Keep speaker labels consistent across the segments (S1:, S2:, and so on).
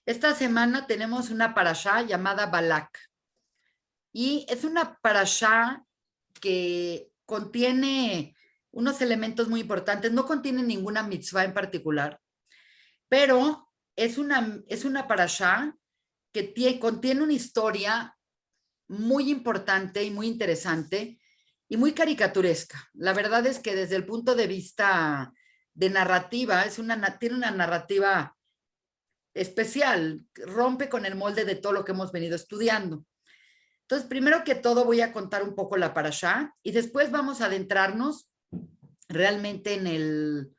S1: Esta semana tenemos una parashá llamada Balak. Y es una parashá que contiene unos elementos muy importantes. No contiene ninguna mitzvah en particular, pero es una parashá que contiene una historia muy importante y muy interesante y muy caricaturesca. La verdad es que desde el punto de vista de narrativa, tiene una narrativa especial, rompe con el molde de todo lo que hemos venido estudiando. Entonces, primero que todo voy a contar un poco la parashá y después vamos a adentrarnos realmente en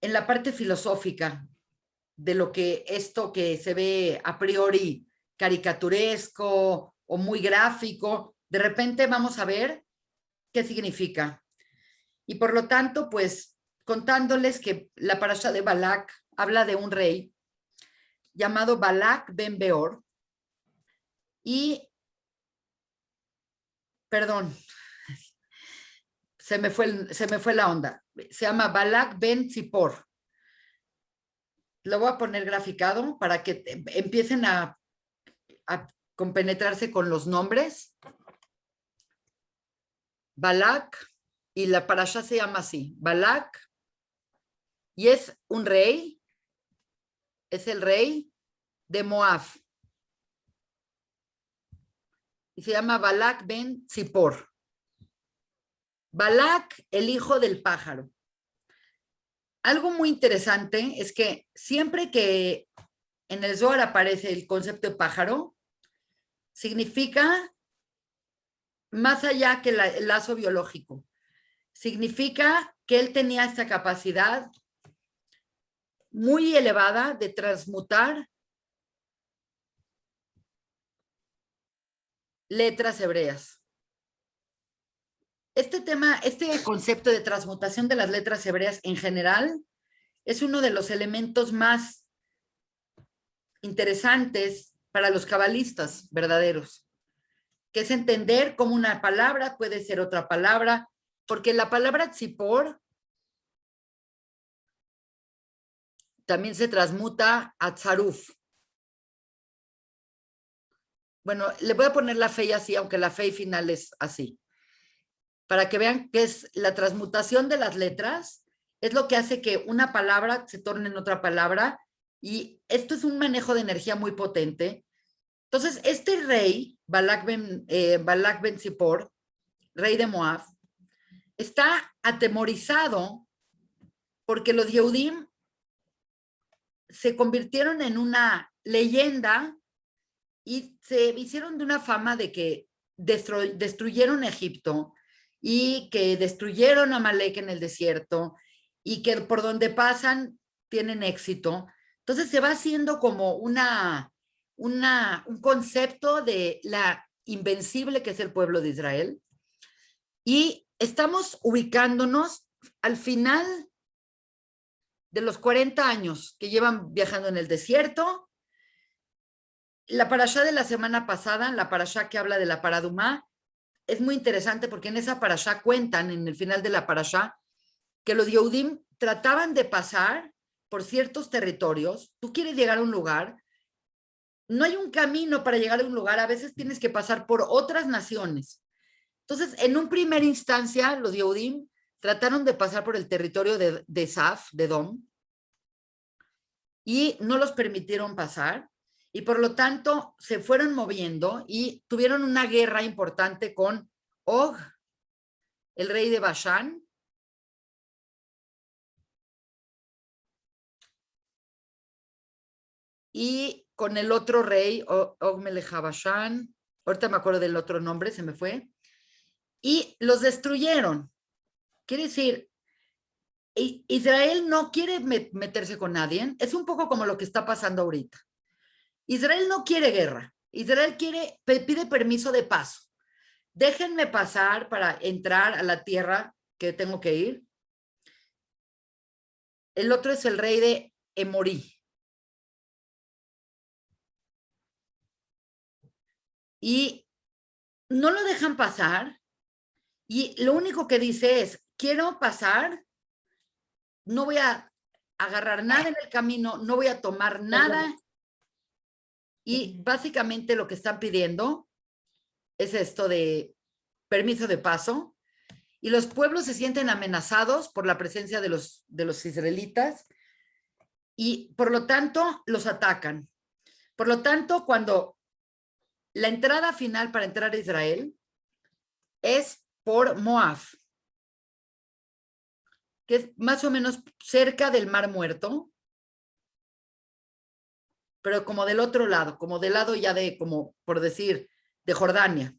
S1: la parte filosófica de lo que esto que se ve a priori caricaturesco o muy gráfico, de repente vamos a ver qué significa. Y por lo tanto, pues contándoles que la parashá de Balak habla de un rey llamado Balak ben Beor y, perdón, se me fue la onda. Se llama Balak ben Zippor. Lo voy a poner graficado para que empiecen a compenetrarse con los nombres. Balak, y la parasha se llama así, Balak, y es un rey, es el rey de Moab. Y se llama Balak ben Zippor. Balak, el hijo del pájaro. Algo muy interesante es que siempre que en el Zohar aparece el concepto de pájaro, significa más allá que el lazo biológico. Significa que él tenía esta capacidad muy elevada de transmutar letras hebreas. Este concepto de transmutación de las letras hebreas en general es uno de los elementos más interesantes para los cabalistas verdaderos, que es entender cómo una palabra puede ser otra palabra, porque la palabra tzipor también se transmuta a tzaruf. Bueno, le voy a poner la fe así, aunque la fe final es así, para que vean que es la transmutación de las letras, es lo que hace que una palabra se torne en otra palabra, y esto es un manejo de energía muy potente. Entonces, este rey, Balak ben Zippor, rey de Moab, está atemorizado porque los Yehudim se convirtieron en una leyenda y se hicieron de una fama de que destruyeron Egipto y que destruyeron a Amalek en el desierto y que por donde pasan tienen éxito. Entonces se va haciendo como un concepto de la invencible que es el pueblo de Israel, y estamos ubicándonos al final de los 40 años que llevan viajando en el desierto. La parashá de la semana pasada, la parashá que habla de la paradumá, es muy interesante porque en esa parashá cuentan, en el final de la parashá, que los Yehudim trataban de pasar por ciertos territorios. Tú quieres llegar a un lugar, no hay un camino para llegar a un lugar, a veces tienes que pasar por otras naciones. Entonces, en un primer instancia, los Yehudim trataron de pasar por el territorio de Saf, de Edom, y no los permitieron pasar, y por lo tanto se fueron moviendo y tuvieron una guerra importante con Og, el rey de Bashán, y con el otro rey, Og Melech Bashán, ahorita me acuerdo del otro nombre, se me fue, y los destruyeron. Quiere decir, Israel no quiere meterse con nadie, es un poco como lo que está pasando ahorita. Israel no quiere guerra, Israel pide permiso de paso. Déjenme pasar para entrar a la tierra que tengo que ir. El otro es el rey de Emorí. Y no lo dejan pasar, y lo único que dice es, quiero pasar, no voy a agarrar nada en el camino, no voy a tomar nada, Y básicamente lo que están pidiendo es esto de permiso de paso. Y los pueblos se sienten amenazados por la presencia de los israelitas y por lo tanto los atacan. Por lo tanto, cuando la entrada final para entrar a Israel es por Moab, que es más o menos cerca del Mar Muerto, pero como del otro lado, como del lado ya de, como por decir, de Jordania.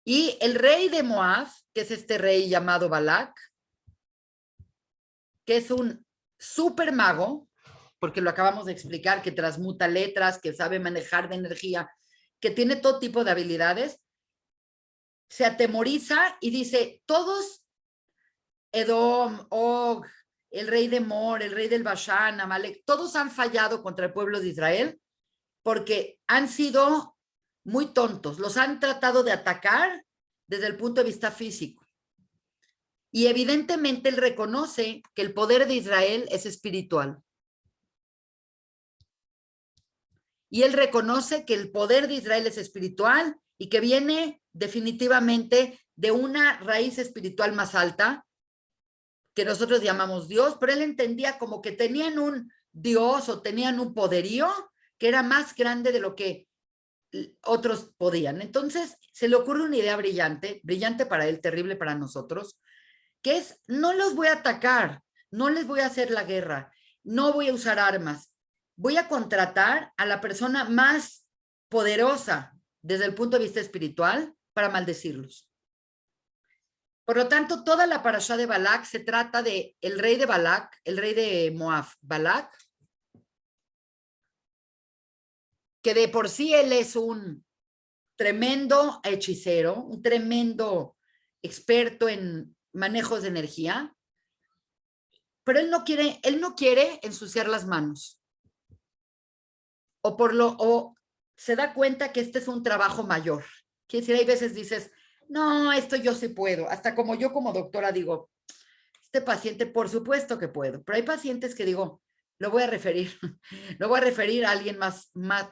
S1: Y el rey de Moab, que es este rey llamado Balac, que es un super mago, porque lo acabamos de explicar, que transmuta letras, que sabe manejar de energía, que tiene todo tipo de habilidades, se atemoriza y dice, todos, Edom, Og, el rey de Mor, el rey del Bashan, Amalek, todos han fallado contra el pueblo de Israel porque han sido muy tontos, los han tratado de atacar desde el punto de vista físico. Y evidentemente él reconoce que el poder de Israel es espiritual. Y él reconoce que el poder de Israel es espiritual y que viene definitivamente de una raíz espiritual más alta, que nosotros llamamos Dios, pero él entendía como que tenían un Dios o tenían un poderío que era más grande de lo que otros podían. Entonces se le ocurre una idea brillante, brillante para él, terrible para nosotros, que es, no los voy a atacar, no les voy a hacer la guerra, no voy a usar armas, voy a contratar a la persona más poderosa desde el punto de vista espiritual para maldecirlos. Por lo tanto, toda la parashá de Balac se trata de el rey de Balac, el rey de Moab, Balac, que de por sí él es un tremendo hechicero, un tremendo experto en manejos de energía, pero él no quiere ensuciar las manos. O se da cuenta que este es un trabajo mayor. Quiere decir, hay veces dices, no, esto yo sí puedo. Hasta como yo como doctora digo, este paciente, por supuesto que puedo, pero hay pacientes que digo, lo voy a referir, lo voy a referir a alguien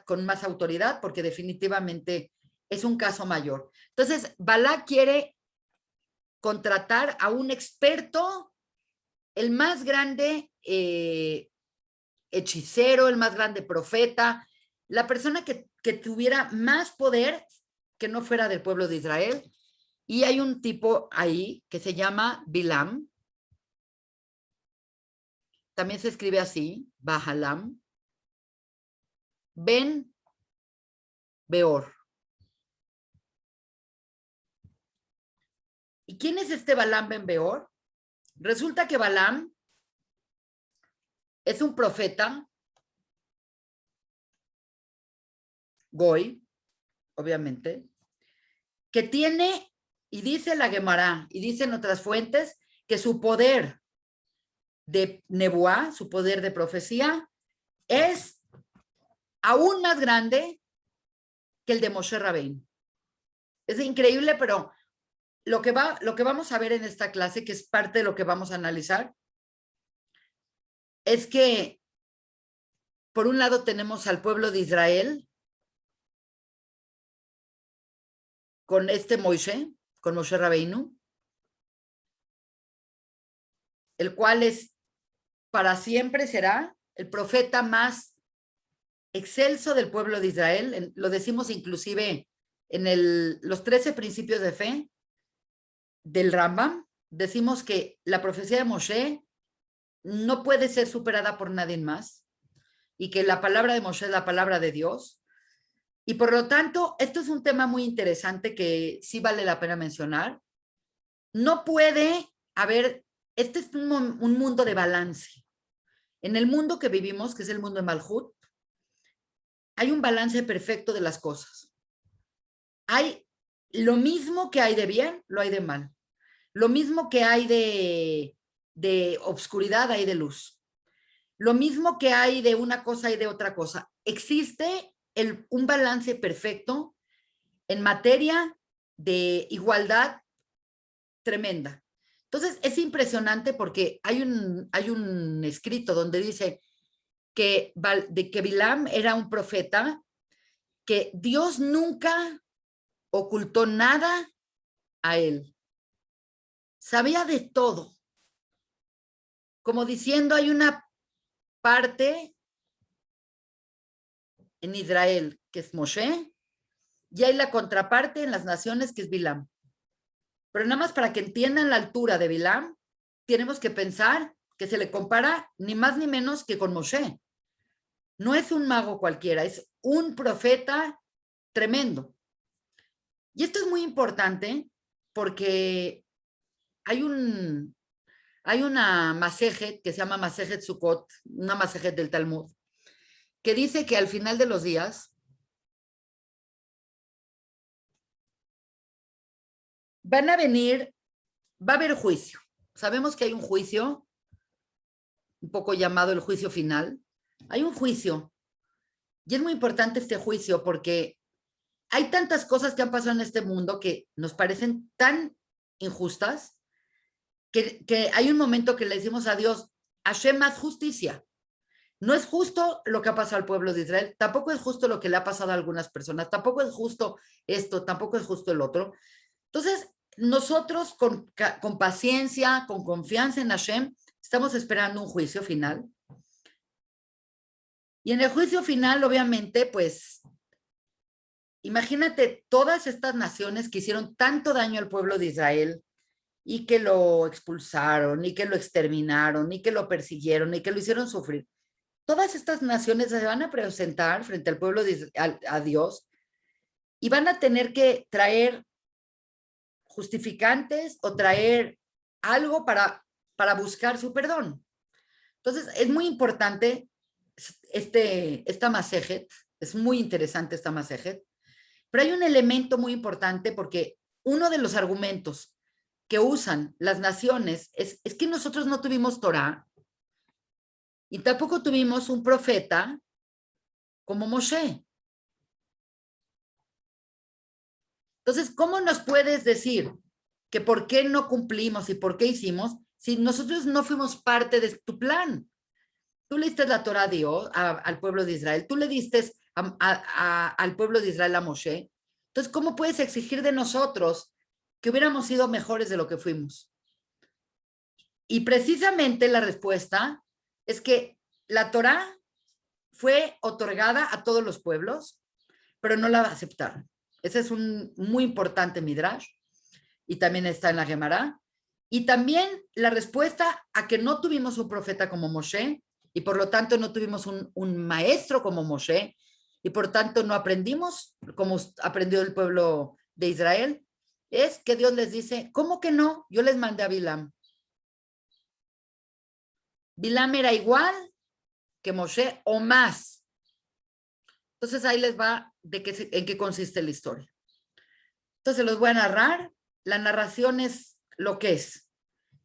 S1: con más autoridad porque definitivamente es un caso mayor. Entonces, Balá quiere contratar a un experto, el más grande hechicero, el más grande profeta, la persona que tuviera más poder que no fuera del pueblo de Israel. Y hay un tipo ahí que se llama Bilam, también se escribe así, Bahalam, Ben Beor. ¿Y quién es este Balam Ben Beor? Resulta que Balam es un profeta, Goy, obviamente, que tiene, y dice la Gemara, y dicen otras fuentes, que su poder de Nebuá, su poder de profecía, es aún más grande que el de Moshe Rabbeinu. Es increíble, pero lo que vamos a ver en esta clase, que es parte de lo que vamos a analizar, es que por un lado tenemos al pueblo de Israel con este Moshe, con Moshe Rabbeinu, el cual es para siempre será el profeta más excelso del pueblo de Israel. Lo decimos inclusive en los 13 principios de fe del Rambam. Decimos que la profecía de Moshe no puede ser superada por nadie más y que la palabra de Moshe es la palabra de Dios. Y por lo tanto, esto es un tema muy interesante que sí vale la pena mencionar. No puede haber, este es un mundo de balance. En el mundo que vivimos, que es el mundo de Malhut, hay un balance perfecto de las cosas. Hay lo mismo que hay de bien, lo hay de mal. Lo mismo que hay de obscuridad, hay de luz. Lo mismo que hay de una cosa y de otra cosa. Existe un balance perfecto en materia de igualdad tremenda. Entonces, es impresionante porque hay un escrito donde dice, de que Bilam era un profeta, que Dios nunca ocultó nada a él. Sabía de todo. Como diciendo, hay una parte en Israel que es Moshe, y hay la contraparte en las naciones que es Bilam. Pero nada más para que entiendan la altura de Bilam, tenemos que pensar que se le compara ni más ni menos que con Moshe. No es un mago cualquiera, es un profeta tremendo. Y esto es muy importante porque hay una masejet que se llama Masejet Sukkot, una masejet del Talmud, que dice que al final de los días van a venir, va a haber juicio. Sabemos que hay un juicio, un poco llamado el juicio final. Hay un juicio. Y es muy importante este juicio porque hay tantas cosas que han pasado en este mundo que nos parecen tan injustas que hay un momento que le decimos a Dios, Hashem, haz justicia. No es justo lo que ha pasado al pueblo de Israel, tampoco es justo lo que le ha pasado a algunas personas, tampoco es justo esto, tampoco es justo el otro. Entonces, nosotros con paciencia, con confianza en Hashem, estamos esperando un juicio final. Y en el juicio final, obviamente, pues, imagínate todas estas naciones que hicieron tanto daño al pueblo de Israel y que lo expulsaron, y que lo exterminaron, y que lo persiguieron, y que lo hicieron sufrir. Todas estas naciones se van a presentar frente al pueblo de a Dios y van a tener que traer justificantes o traer algo para buscar su perdón. Entonces, es muy importante esta masejet, es muy interesante esta masejet, pero hay un elemento muy importante porque uno de los argumentos que usan las naciones es que nosotros no tuvimos Torah y tampoco tuvimos un profeta como Moshe. Entonces, ¿cómo nos puedes decir que por qué no cumplimos y por qué hicimos si nosotros no fuimos parte de tu plan? Tú le diste la Torah a Dios, al pueblo de Israel, tú le diste al pueblo de Israel a Moshe. Entonces, ¿cómo puedes exigir de nosotros que hubiéramos sido mejores de lo que fuimos? Y precisamente la respuesta es que la Torah fue otorgada a todos los pueblos, pero no la aceptaron. Ese es un muy importante midrash y también está en la Gemara. Y también la respuesta a que no tuvimos un profeta como Moshe y por lo tanto no tuvimos un maestro como Moshe y por tanto no aprendimos como aprendió el pueblo de Israel, es que Dios les dice, ¿cómo que no? Yo les mandé a Bilam. Bilam era igual que Moshe o más. Entonces ahí les va en qué consiste la historia. Entonces los voy a narrar. La narración es lo que es.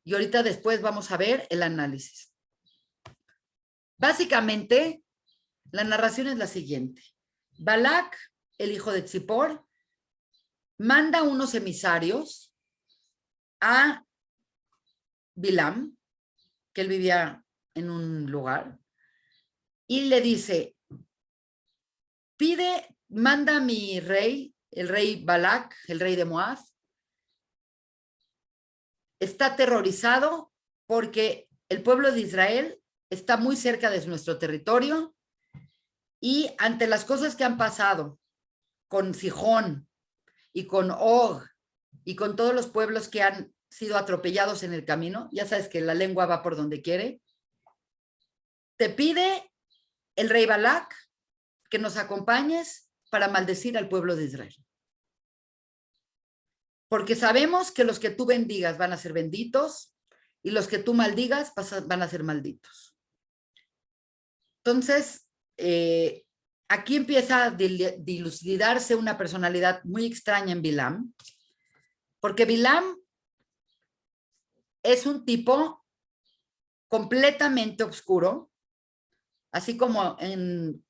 S1: Y ahorita después vamos a ver el análisis. Básicamente, la narración es la siguiente. Balak, el hijo de Tzipor, manda unos emisarios a Bilam, que él vivía en un lugar, y le dice, manda a mi rey, el rey Balak, el rey de Moab, está aterrorizado porque el pueblo de Israel está muy cerca de nuestro territorio y ante las cosas que han pasado con Sihón y con Og y con todos los pueblos que han sido atropellados en el camino, ya sabes que la lengua va por donde quiere, te pide el rey Balak que nos acompañes para maldecir al pueblo de Israel. Porque sabemos que los que tú bendigas van a ser benditos y los que tú maldigas van a ser malditos. Entonces, aquí empieza a dilucidarse una personalidad muy extraña en Bilam, porque Bilam es un tipo completamente oscuro, así como en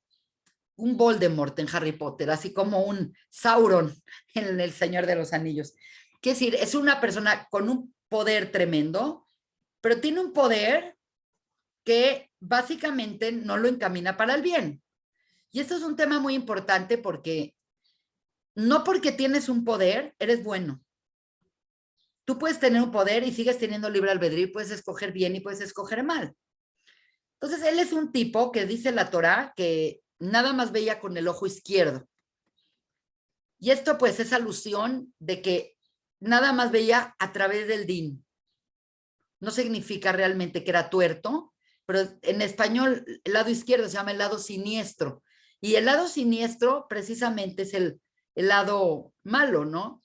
S1: un Voldemort en Harry Potter, así como un Sauron en El Señor de los Anillos. Quiere decir, es una persona con un poder tremendo, pero tiene un poder que básicamente no lo encamina para el bien. Y esto es un tema muy importante porque no porque tienes un poder, eres bueno. Tú puedes tener un poder y sigues teniendo libre albedrío, y puedes escoger bien y puedes escoger mal. Entonces, él es un tipo que dice la Torá que nada más veía con el ojo izquierdo. Y esto pues es alusión de que nada más veía a través del din. No significa realmente que era tuerto, pero en español el lado izquierdo se llama el lado siniestro. Y el lado siniestro precisamente es el lado malo, ¿no?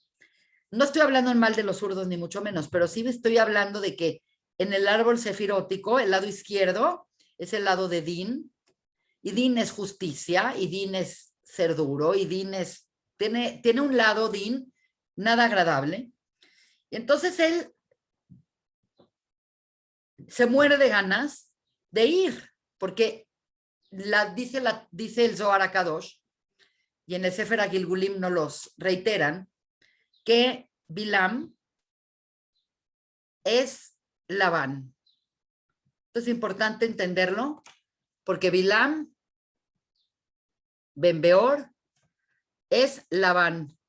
S1: No estoy hablando en mal de los zurdos ni mucho menos, pero sí estoy hablando de que en el árbol sefirótico, el lado izquierdo es el lado de din, y din es justicia, y din es ser duro, y din es, tiene un lado din nada agradable. Y entonces él se muere de ganas de ir, porque dice el Zohar HaKadosh, y en el Sefer Gilgulim no los reiteran, que Bilam es Labán. Esto es importante entenderlo, porque Bilam, Ben Beor, es Labán.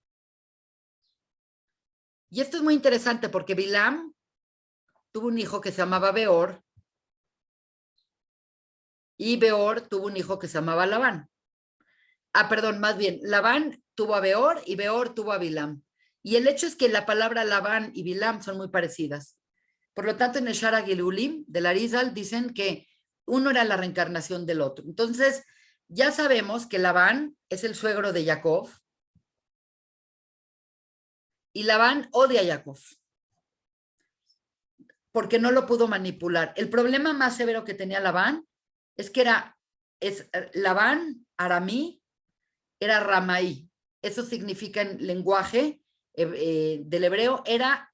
S1: Y esto es muy interesante porque Bilam tuvo un hijo que se llamaba Beor, y Beor tuvo un hijo que se llamaba Labán. Perdón, más bien, Labán tuvo a Beor y Beor tuvo a Bilam. Y el hecho es que la palabra Labán y Bilam son muy parecidas. Por lo tanto, en el Shara Gilulim del Arizal dicen que uno era la reencarnación del otro. Entonces, ya sabemos que Labán es el suegro de Jacob y Labán odia a Jacob porque no lo pudo manipular. El problema más severo que tenía Labán es que Labán, aramí, era Ramaí. Eso significa en lenguaje del hebreo, era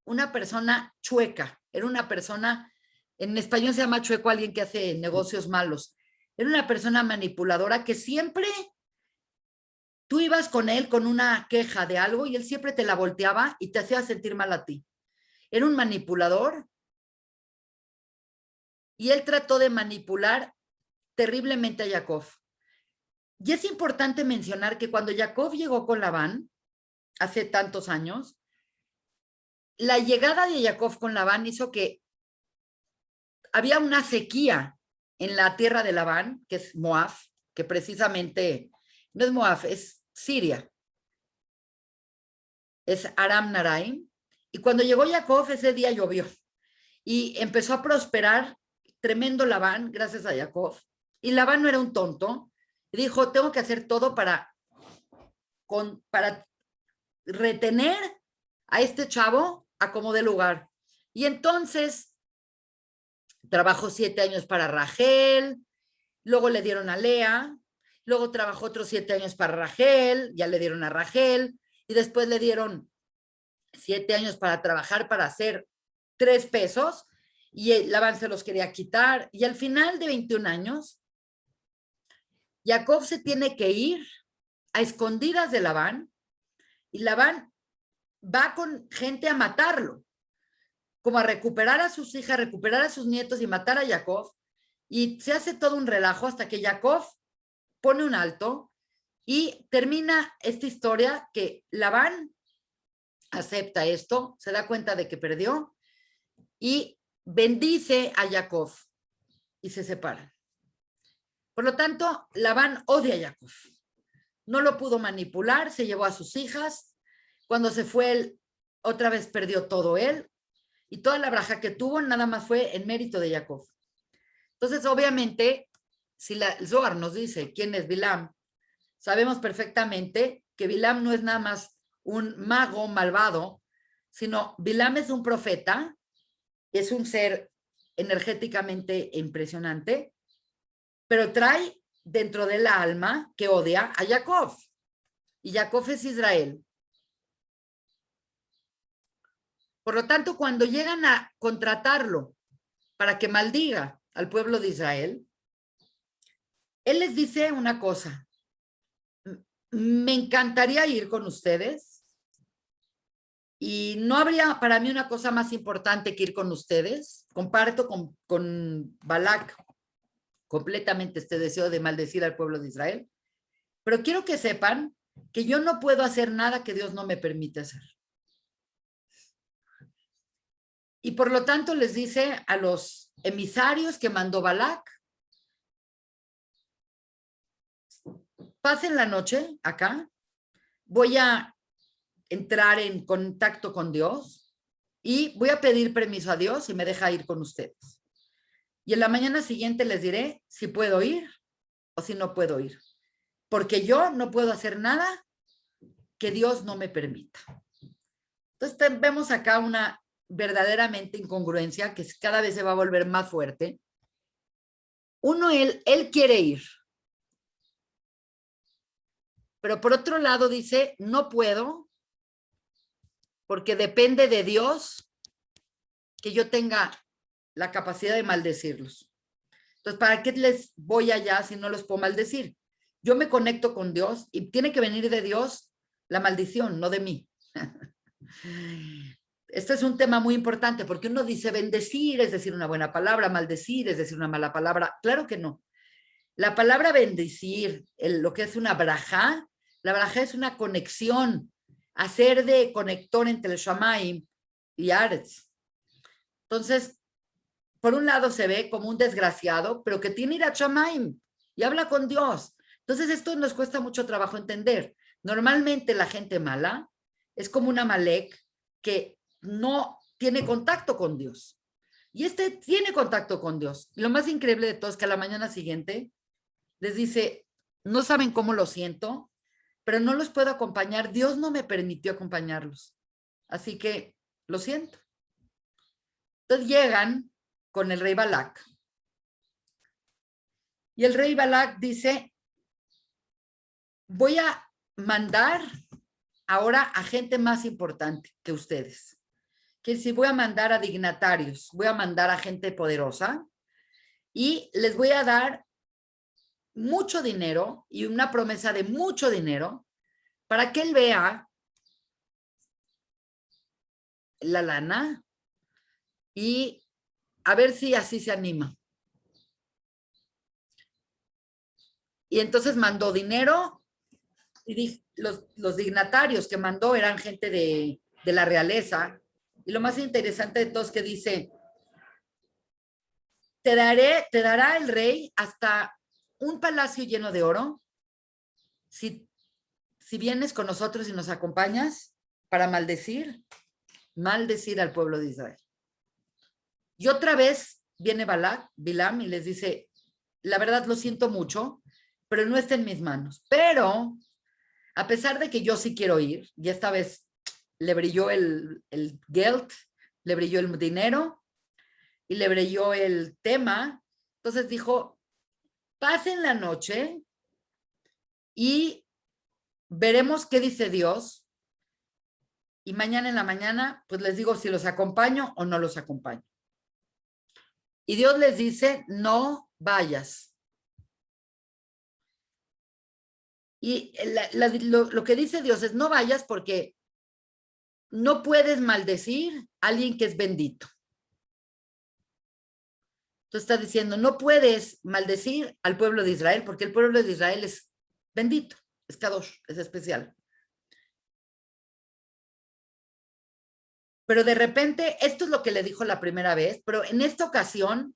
S1: una persona chueca, era una persona, en español se llama chueco alguien que hace negocios malos, era una persona manipuladora que siempre tú ibas con él con una queja de algo y él siempre te la volteaba y te hacía sentir mal a ti. Era un manipulador y él trató de manipular terriblemente a Jacob. Y es importante mencionar que cuando Jacob llegó con Labán, hace tantos años, la llegada de Jacob con Labán hizo que había una sequía en la tierra de Labán, que es Moab, que precisamente no es Moab, es Siria, es Aram Naraim. Y cuando llegó Jacob, ese día llovió y empezó a prosperar tremendo Labán, gracias a Jacob. Y Labán no era un tonto, y dijo, tengo que hacer todo para retener a este chavo a como de lugar. Y entonces trabajó 7 años para Rachel, luego le dieron a Lea, luego trabajó otros 7 años para Rachel, ya le dieron a Rachel, y después le dieron 7 años para trabajar para hacer 3 pesos, y Labán se los quería quitar, y al final de 21 años, Jacob se tiene que ir a escondidas de Labán, y Labán va con gente a matarlo, como a recuperar a sus hijas, recuperar a sus nietos y matar a Jacob, y se hace todo un relajo hasta que Jacob pone un alto y termina esta historia que Labán acepta esto, se da cuenta de que perdió y bendice a Jacob y se separan. Por lo tanto, Labán odia a Jacob. No lo pudo manipular, se llevó a sus hijas. Cuando se fue él, otra vez perdió todo él. Y toda la braja que tuvo nada más fue en mérito de Jacob. Entonces, obviamente, si el Zohar nos dice quién es Bilam, sabemos perfectamente que Bilam no es nada más un mago malvado, sino Bilam es un profeta, es un ser energéticamente impresionante, pero trae dentro de la alma que odia a Jacob. Y Jacob es Israel. Por lo tanto, cuando llegan a contratarlo para que maldiga al pueblo de Israel, él les dice una cosa: me encantaría ir con ustedes y no habría para mí una cosa más importante que ir con ustedes. Comparto con Balak completamente este deseo de maldecir al pueblo de Israel, pero quiero que sepan que yo no puedo hacer nada que Dios no me permite hacer. Y por lo tanto les dice a los emisarios que mandó Balac, pasen la noche acá, voy a entrar en contacto con Dios y voy a pedir permiso a Dios y me deja ir con ustedes. Y en la mañana siguiente les diré si puedo ir o si no puedo ir, porque yo no puedo hacer nada que Dios no me permita. Entonces vemos acá una verdaderamente incongruencia que cada vez se va a volver más fuerte. Uno, él quiere ir, pero por otro lado dice, no puedo, porque depende de Dios que yo tenga la capacidad de maldecirlos. Entonces, ¿para qué les voy allá si no los puedo maldecir? Yo me conecto con Dios y tiene que venir de Dios la maldición, no de mí. Este es un tema muy importante porque uno dice bendecir es decir una buena palabra, maldecir es decir una mala palabra. Claro que no. La palabra bendecir, lo que es una brajá, la brajá es una conexión, hacer de conector entre el Shamaim y Aretz. Entonces, por un lado se ve como un desgraciado, pero que tiene ir a Shamaim y habla con Dios. Entonces, esto nos cuesta mucho trabajo entender. Normalmente la gente mala es como una Amalek que no tiene contacto con Dios. Y este tiene contacto con Dios. Y lo más increíble de todo es que a la mañana siguiente les dice, no saben cómo lo siento, pero no los puedo acompañar. Dios no me permitió acompañarlos. Así que lo siento. Entonces llegan con el rey Balac. Y el rey Balac dice, voy a mandar ahora a gente más importante que ustedes. Que si voy a mandar a dignatarios, voy a mandar a gente poderosa y les voy a dar mucho dinero y una promesa de mucho dinero para que él vea la lana y a ver si así se anima. Y entonces mandó dinero y los dignatarios que mandó eran gente de la realeza. Y lo más interesante de todo es que dice, te dará el rey hasta un palacio lleno de oro si vienes con nosotros y nos acompañas para maldecir al pueblo de Israel. Y otra vez viene Bilam y les dice, la verdad lo siento mucho, pero no está en mis manos. Pero a pesar de que yo sí quiero ir, y esta vez le brilló el geld, le brilló el dinero y le brilló el tema, entonces dijo, pasen la noche y veremos qué dice Dios y mañana en la mañana pues les digo si los acompaño o no los acompaño. Y Dios les dice, no vayas. Y lo que dice Dios es, no vayas porque no puedes maldecir a alguien que es bendito. Entonces está diciendo, no puedes maldecir al pueblo de Israel porque el pueblo de Israel es bendito, es Kadosh, es especial. Pero de repente, esto es lo que le dijo la primera vez, pero en esta ocasión,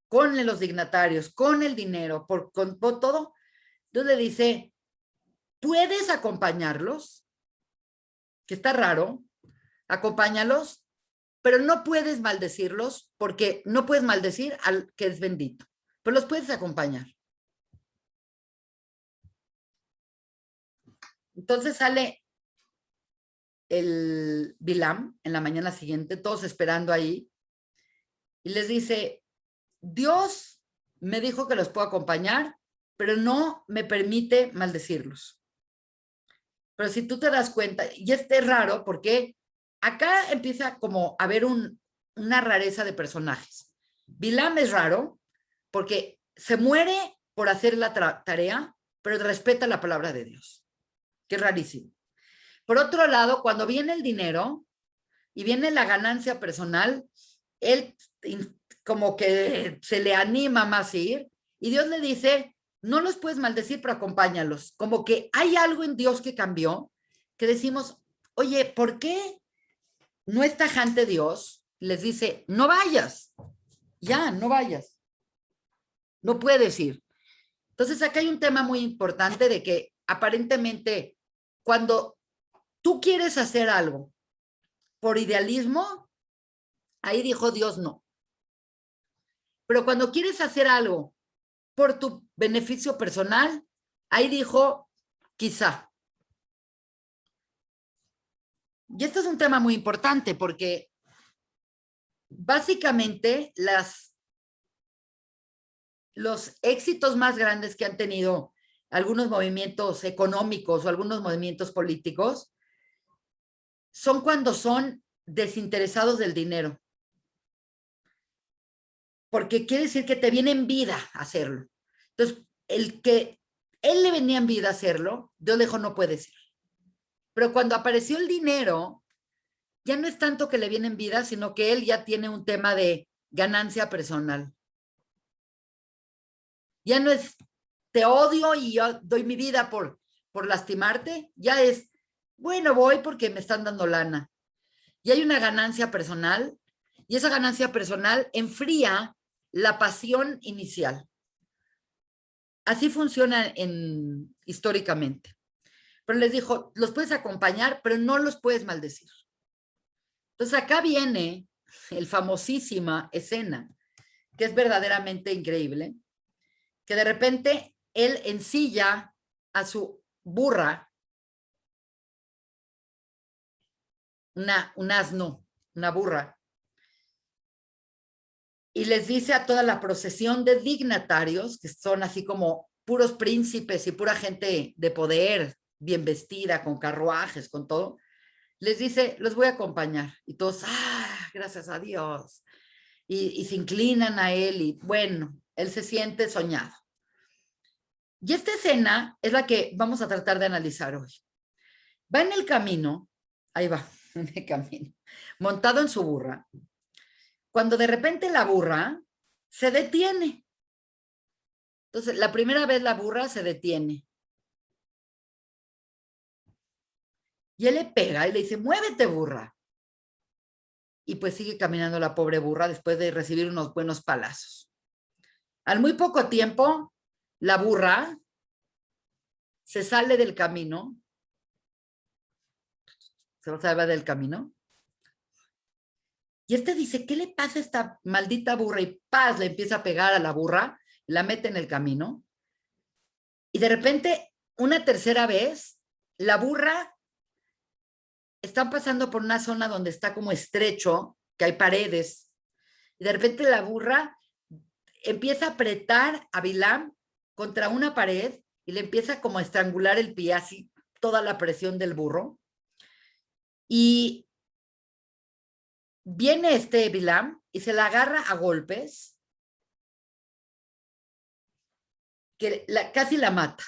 S1: con los dignatarios, con el dinero, con todo, Dios le dice, ¿puedes acompañarlos? Que está raro, acompáñalos, pero no puedes maldecirlos porque no puedes maldecir al que es bendito, pero los puedes acompañar. Entonces sale el Bilam en la mañana siguiente, todos esperando ahí, y les dice, Dios me dijo que los puedo acompañar, pero no me permite maldecirlos. Pero si tú te das cuenta, y es raro porque acá empieza como a haber una rareza de personajes. Bilam es raro porque se muere por hacer la tarea, pero respeta la palabra de Dios, que es rarísimo. Por otro lado, cuando viene el dinero y viene la ganancia personal, él como que se le anima más a ir Y Dios le dice, no los puedes maldecir, pero acompáñalos. Como que hay algo en Dios que cambió, que decimos, oye, ¿por qué no es tajante Dios? Les dice, no vayas, ya, no vayas, no puedes ir. Entonces acá hay un tema muy importante de que aparentemente cuando tú quieres hacer algo por idealismo, ahí dijo Dios no. Pero cuando quieres hacer algo por tu beneficio personal, ahí dijo quizá. Y esto es un tema muy importante porque básicamente los éxitos más grandes que han tenido algunos movimientos económicos o algunos movimientos políticos son cuando son desinteresados del dinero. Porque quiere decir que te viene en vida hacerlo. Entonces, el que él le venía en vida hacerlo, Dios le dijo, no puedes ir. Pero cuando apareció el dinero, ya no es tanto que le viene en vida, sino que él ya tiene un tema de ganancia personal. Ya no es, te odio y yo doy mi vida por lastimarte, ya es, bueno, voy porque me están dando lana. Y hay una ganancia personal, y esa ganancia personal enfría la pasión inicial. Así funciona históricamente. Pero les dijo, los puedes acompañar, pero no los puedes maldecir. Entonces acá viene el famosísima escena, que es verdaderamente increíble, que de repente él ensilla a su burra, un asno, una burra, y les dice a toda la procesión de dignatarios, que son así como puros príncipes y pura gente de poder, bien vestida, con carruajes, con todo, les dice, los voy a acompañar. Y todos, gracias a Dios. Y se inclinan a él y bueno, él se siente soñado. Y esta escena es la que vamos a tratar de analizar hoy. Va en el camino, ahí va, en el camino, montado en su burra, cuando de repente la burra se detiene. Entonces, la primera vez la burra se detiene. Y él le pega y le dice, muévete, burra. Y pues sigue caminando la pobre burra después de recibir unos buenos palazos. Al muy poco tiempo, la burra se sale del camino, se salva del camino, y este dice, ¿qué le pasa a esta maldita burra? Y paz, le empieza a pegar a la burra, la mete en el camino, y de repente, una tercera vez, la burra están pasando por una zona donde está como estrecho, que hay paredes, y de repente la burra empieza a apretar a Bilam contra una pared y le empieza como a estrangular el pie, así toda la presión del burro. Y viene este Bilam y se la agarra a golpes, que casi la mata.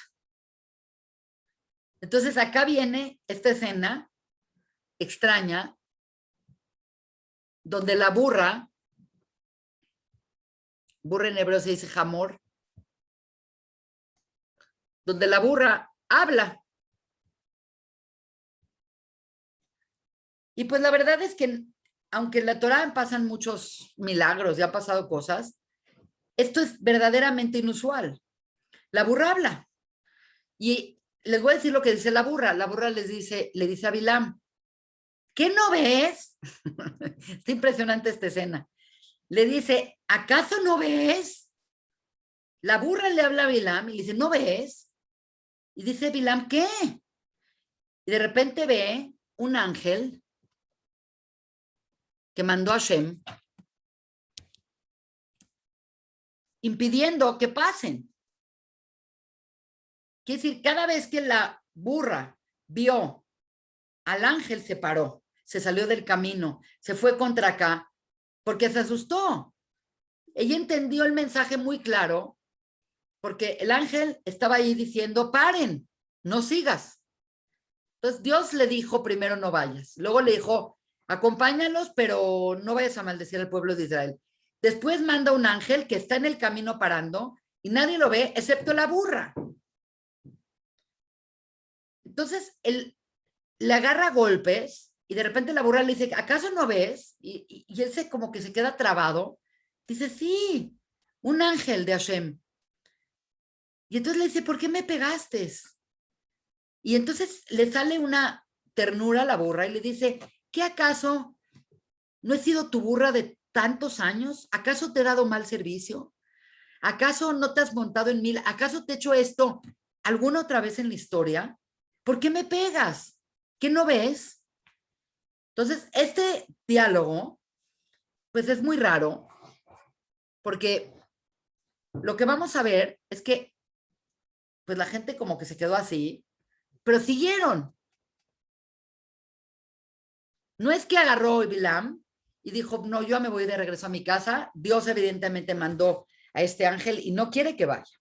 S1: Entonces acá viene esta escena extraña, donde la burra en hebreo se dice jamor, donde la burra habla. Y pues la verdad es que, aunque en la Torá pasan muchos milagros, ya han pasado cosas, esto es verdaderamente inusual. La burra habla. Y les voy a decir lo que dice la burra. La burra le dice a Bilam, ¿qué no ves? Está impresionante esta escena. Le dice, ¿acaso no ves? La burra le habla a Bilam y le dice, ¿no ves? Y dice Bilam, ¿qué? Y de repente ve un ángel que mandó a Hashem impidiendo que pasen. Quiere decir, cada vez que la burra vio al ángel, se paró, se salió del camino, se fue contra acá, porque se asustó. Ella entendió el mensaje muy claro, porque el ángel estaba ahí diciendo, paren, no sigas. Entonces Dios le dijo, primero no vayas. Luego le dijo, acompáñalos, pero no vayas a maldecir al pueblo de Israel. Después manda un ángel que está en el camino parando y nadie lo ve excepto la burra. Entonces, él le agarra a golpes y de repente la burra le dice, ¿acaso no ves? Y él como que se queda trabado. Dice, sí, un ángel de Hashem. Y entonces le dice, ¿por qué me pegaste? Y entonces le sale una ternura a la burra y le dice, ¿qué acaso no he sido tu burra de tantos años? ¿Acaso te he dado mal servicio? ¿Acaso no te has montado en mil? ¿Acaso te he hecho esto alguna otra vez en la historia? ¿Por qué me pegas? ¿Qué no ves? Entonces, este diálogo, pues es muy raro, porque lo que vamos a ver es que, pues la gente como que se quedó así, pero siguieron. No es que agarró Bilam y dijo, no, yo me voy de regreso a mi casa. Dios evidentemente mandó a este ángel y no quiere que vaya.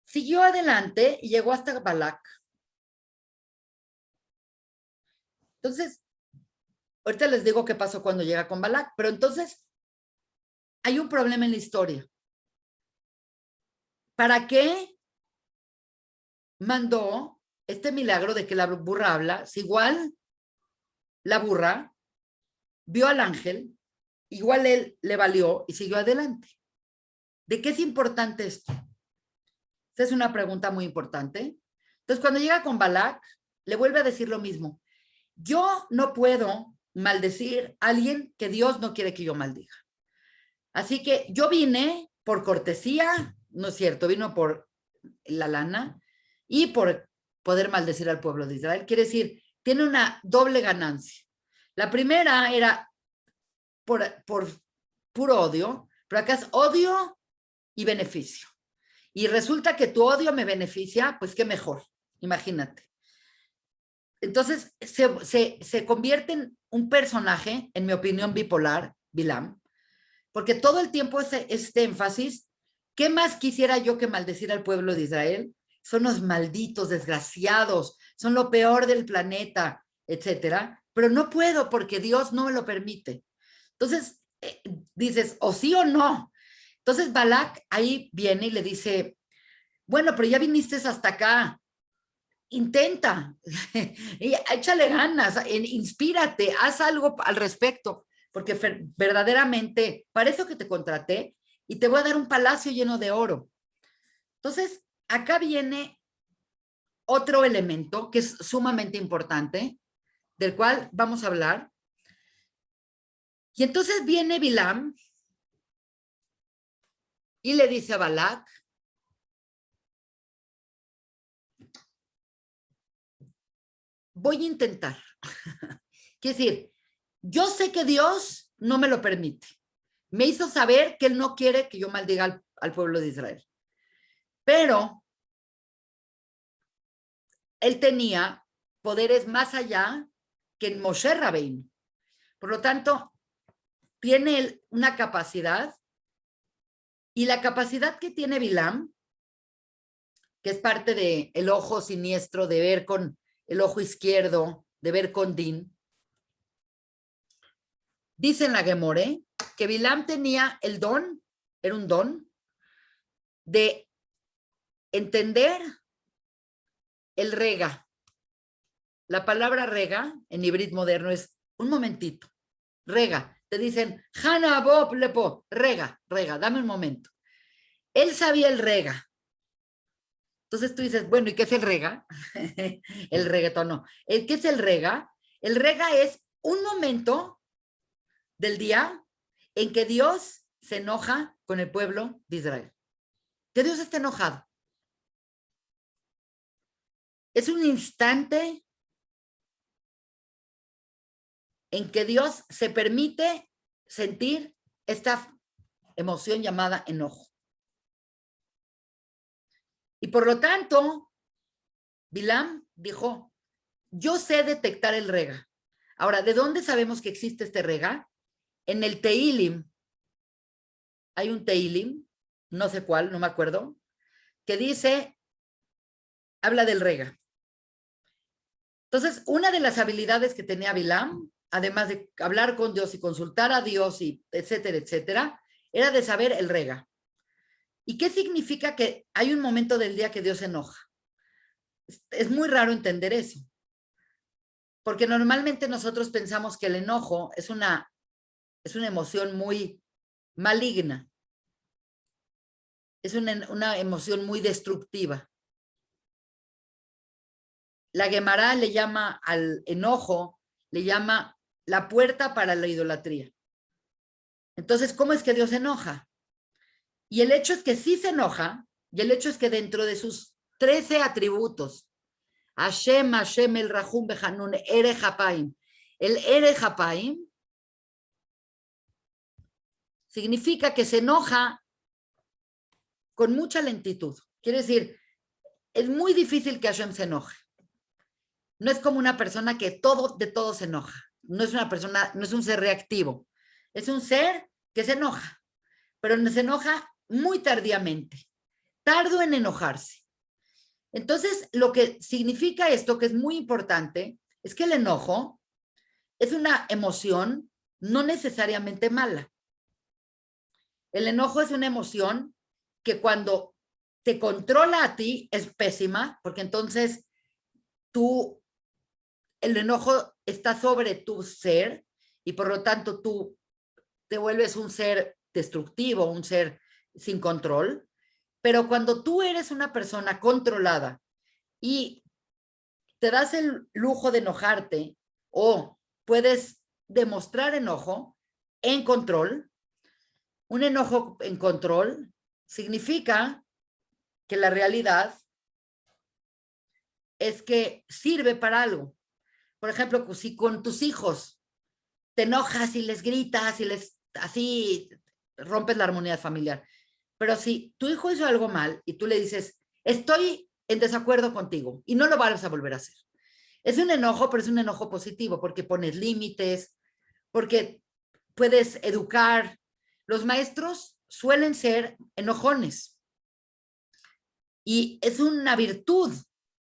S1: Siguió adelante y llegó hasta Balak. Entonces, ahorita les digo qué pasó cuando llega con Balak, pero entonces hay un problema en la historia. ¿Para qué mandó este milagro de que la burra habla? Si igual la burra vio al ángel, igual él le valió y siguió adelante. ¿De qué es importante esto? Esta es una pregunta muy importante. Entonces, cuando llega con Balak, le vuelve a decir lo mismo. Yo no puedo maldecir a alguien que Dios no quiere que yo maldiga. Así que yo vine por cortesía, no es cierto, vino por la lana y por poder maldecir al pueblo de Israel. Quiere decir, tiene una doble ganancia. La primera era por puro odio, pero acá es odio y beneficio. Y resulta que tu odio me beneficia, pues qué mejor, imagínate. Entonces se convierte en un personaje, en mi opinión, bipolar, Bilam, porque todo el tiempo este énfasis, ¿qué más quisiera yo que maldecir al pueblo de Israel? Son los malditos, desgraciados, son lo peor del planeta, etcétera, pero no puedo porque Dios no me lo permite. Entonces, dices, o sí o no. Entonces Balak ahí viene y le dice, bueno, pero ya viniste hasta acá, intenta, échale ganas, inspírate, haz algo al respecto, porque verdaderamente, para eso que te contraté, y te voy a dar un palacio lleno de oro. Entonces, acá viene otro elemento que es sumamente importante, del cual vamos a hablar. Y entonces viene Bilam y le dice a Balak, voy a intentar. Quiere decir, yo sé que Dios no me lo permite. Me hizo saber que Él no quiere que yo maldiga al pueblo de Israel. Pero Él tenía poderes más allá que en Moshe Rabbeinu. Por lo tanto, tiene él una capacidad, y la capacidad que tiene Bilam, que es parte del ojo siniestro, de ver con el ojo izquierdo, de ver con Din. Dice en la Gemore que Bilam tenía el don, era un don, de entender el rega. La palabra rega en hibrid moderno es un momentito, rega. Te dicen, Hanna, Bob, Lepo, rega, dame un momento. Él sabía el rega. Entonces tú dices, bueno, ¿y qué es el rega? El reggaetón no. ¿Qué es el rega? El rega es un momento del día en que Dios se enoja con el pueblo de Israel. Que Dios está enojado. Es un instante en que Dios se permite sentir esta emoción llamada enojo. Y por lo tanto, Bilam dijo, yo sé detectar el rega. Ahora, ¿de dónde sabemos que existe este rega? En el Teilim. Hay un Teilim, no sé cuál, no me acuerdo, que dice, habla del rega. Entonces, una de las habilidades que tenía Bilam, además de hablar con Dios y consultar a Dios y etcétera, etcétera, era de saber el rega. ¿Y qué significa que hay un momento del día que Dios se enoja? Es muy raro entender eso, porque normalmente nosotros pensamos que el enojo es una emoción muy maligna, es una emoción muy destructiva. La Guemará le llama al enojo, le llama la puerta para la idolatría. Entonces, ¿cómo es que Dios se enoja? Y el hecho es que sí se enoja, y el hecho es que dentro de sus 13 atributos, Hashem, Hashem, el Rahum, Behanun, Ere Hapaim, el Ere Hapaim significa que se enoja con mucha lentitud. Quiere decir, es muy difícil que Hashem se enoje. No es como una persona que de todo se enoja. No es una persona, no es un ser reactivo. Es un ser que se enoja, pero se enoja muy tardíamente. Tardo en enojarse. Entonces, lo que significa esto, que es muy importante, es que el enojo es una emoción no necesariamente mala. El enojo es una emoción que cuando te controla a ti es pésima, porque entonces el enojo está sobre tu ser y por lo tanto tú te vuelves un ser destructivo, un ser sin control. Pero cuando tú eres una persona controlada y te das el lujo de enojarte o puedes demostrar enojo en control, un enojo en control significa que la realidad es que sirve para algo. Por ejemplo, si con tus hijos te enojas y les gritas y así rompes la armonía familiar. Pero si tu hijo hizo algo mal y tú le dices, estoy en desacuerdo contigo y no lo vas a volver a hacer. Es un enojo, pero es un enojo positivo porque pones límites, porque puedes educar. Los maestros suelen ser enojones y es una virtud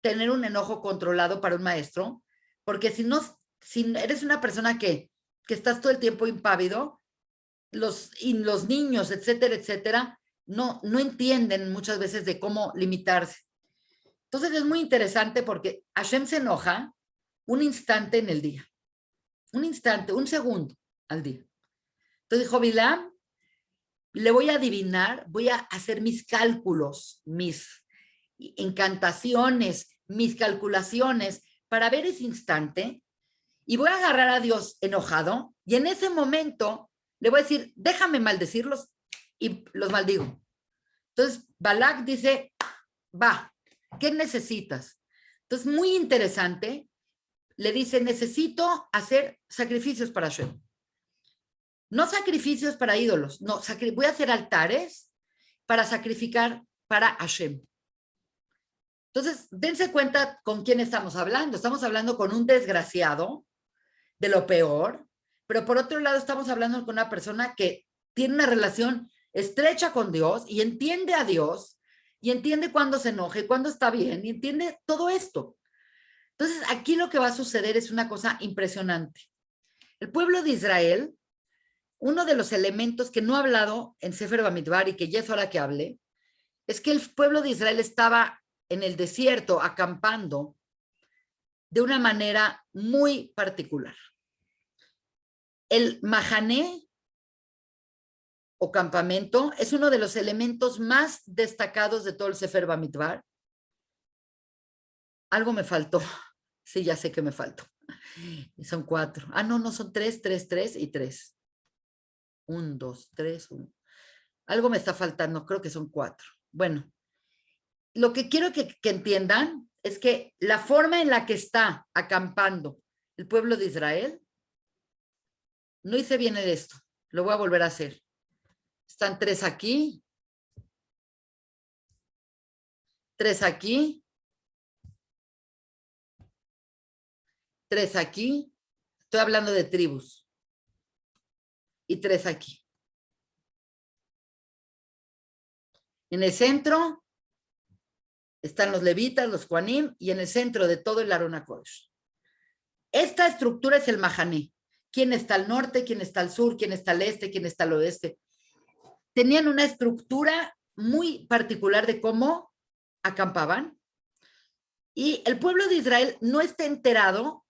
S1: tener un enojo controlado para un maestro, porque si eres una persona que estás todo el tiempo impávido, los niños, etcétera, etcétera, no entienden muchas veces de cómo limitarse. Entonces es muy interesante porque Hashem se enoja un instante en el día, un instante, un segundo al día. Entonces dijo Bilam, le voy a adivinar, voy a hacer mis cálculos, mis encantaciones, mis calculaciones para ver ese instante y voy a agarrar a Dios enojado y en ese momento le voy a decir, déjame maldecirlos y los maldigo. Entonces Balak dice, va, ¿qué necesitas? Entonces, muy interesante, le dice, necesito hacer sacrificios para Hashem. No sacrificios para ídolos, no, voy a hacer altares para sacrificar para Hashem. Entonces, dense cuenta con quién estamos hablando. Estamos hablando con un desgraciado de lo peor, pero por otro lado estamos hablando con una persona que tiene una relación estrecha con Dios y entiende a Dios y entiende cuándo se enoje, cuándo está bien y entiende todo esto. Entonces, aquí lo que va a suceder es una cosa impresionante. El pueblo de Israel, uno de los elementos que no he hablado en Sefer Bamidbar y que ya es hora que hable, es que el pueblo de Israel estaba en el desierto acampando de una manera muy particular. El mahané o campamento es uno de los elementos más destacados de todo el Sefer Bamidbar. Algo me faltó. Sí, ya sé que me faltó. Son 4. Ah, no, son 3, 3, 3 y 3. 1, 2, 3, 1. Algo me está faltando, creo que son 4. Bueno, lo que quiero que entiendan es que la forma en la que está acampando el pueblo de Israel, no hice bien esto, lo voy a volver a hacer. Están 3 aquí, 3 aquí, 3 aquí, estoy hablando de tribus, y 3 aquí. En el centro están los levitas, los Kohanim, y en el centro de todo el Aarón HaKodesh. Esta estructura es el Mahané. ¿Quién está al norte? ¿Quién está al sur? ¿Quién está al este? ¿Quién está al oeste? Tenían una estructura muy particular de cómo acampaban. Y el pueblo de Israel no está enterado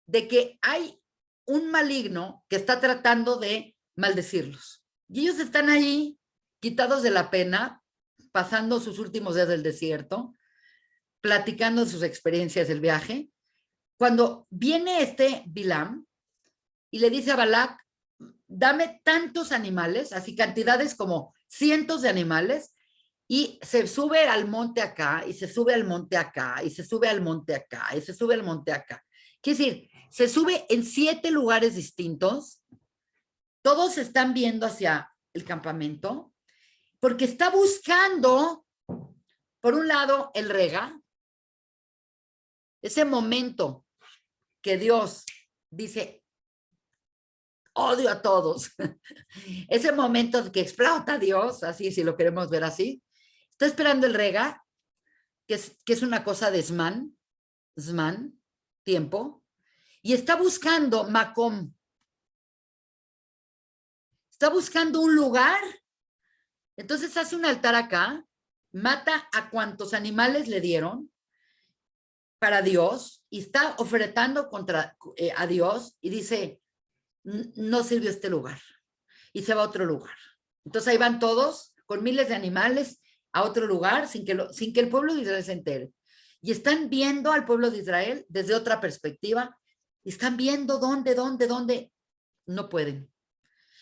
S1: de que hay un maligno que está tratando de maldecirlos. Y ellos están ahí, quitados de la pena, pasando sus últimos días del desierto, platicando sus experiencias del viaje, cuando viene este Bilam y le dice a Balac, dame tantos animales, así cantidades como cientos de animales, y se sube al monte acá, y se sube al monte acá, y se sube al monte acá, y se sube al monte acá. Quiere decir, se sube en 7 lugares distintos, todos están viendo hacia el campamento, porque está buscando, por un lado, el rega, ese momento que Dios dice, odio a todos, ese momento que explota Dios, así si lo queremos ver así, está esperando el rega, que es una cosa de Zman, tiempo, y está buscando Macom, está buscando un lugar, entonces hace un altar acá, mata a cuantos animales le dieron para Dios y está ofertando a Dios y dice, no sirvió este lugar y se va a otro lugar. Entonces ahí van todos con miles de animales a otro lugar sin que el pueblo de Israel se entere. Y están viendo al pueblo de Israel desde otra perspectiva y están viendo dónde, no pueden.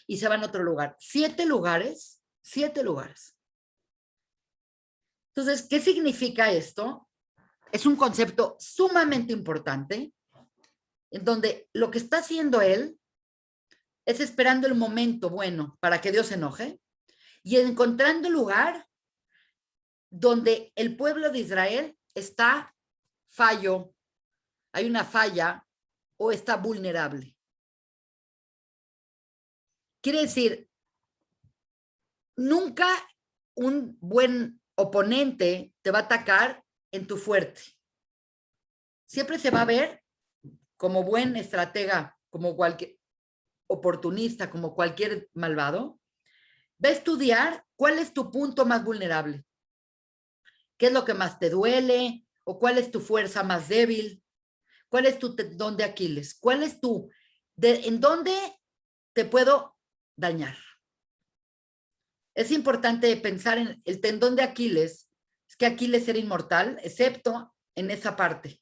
S1: Y se van a otro lugar. 7 lugares. Entonces, ¿qué significa esto? Es un concepto sumamente importante en donde lo que está haciendo él es esperando el momento bueno para que Dios se enoje y encontrando el lugar donde el pueblo de Israel está fallo, hay una falla o está vulnerable. Quiere decir, nunca un buen oponente te va a atacar en tu fuerte. Siempre se va a ver como buen estratega, como cualquier oportunista, como cualquier malvado, va a estudiar cuál es tu punto más vulnerable, qué es lo que más te duele o cuál es tu fuerza más débil, cuál es tu tendón de Aquiles, cuál es en dónde te puedo dañar. Es importante pensar en el tendón de Aquiles, es que Aquiles era inmortal, excepto en esa parte.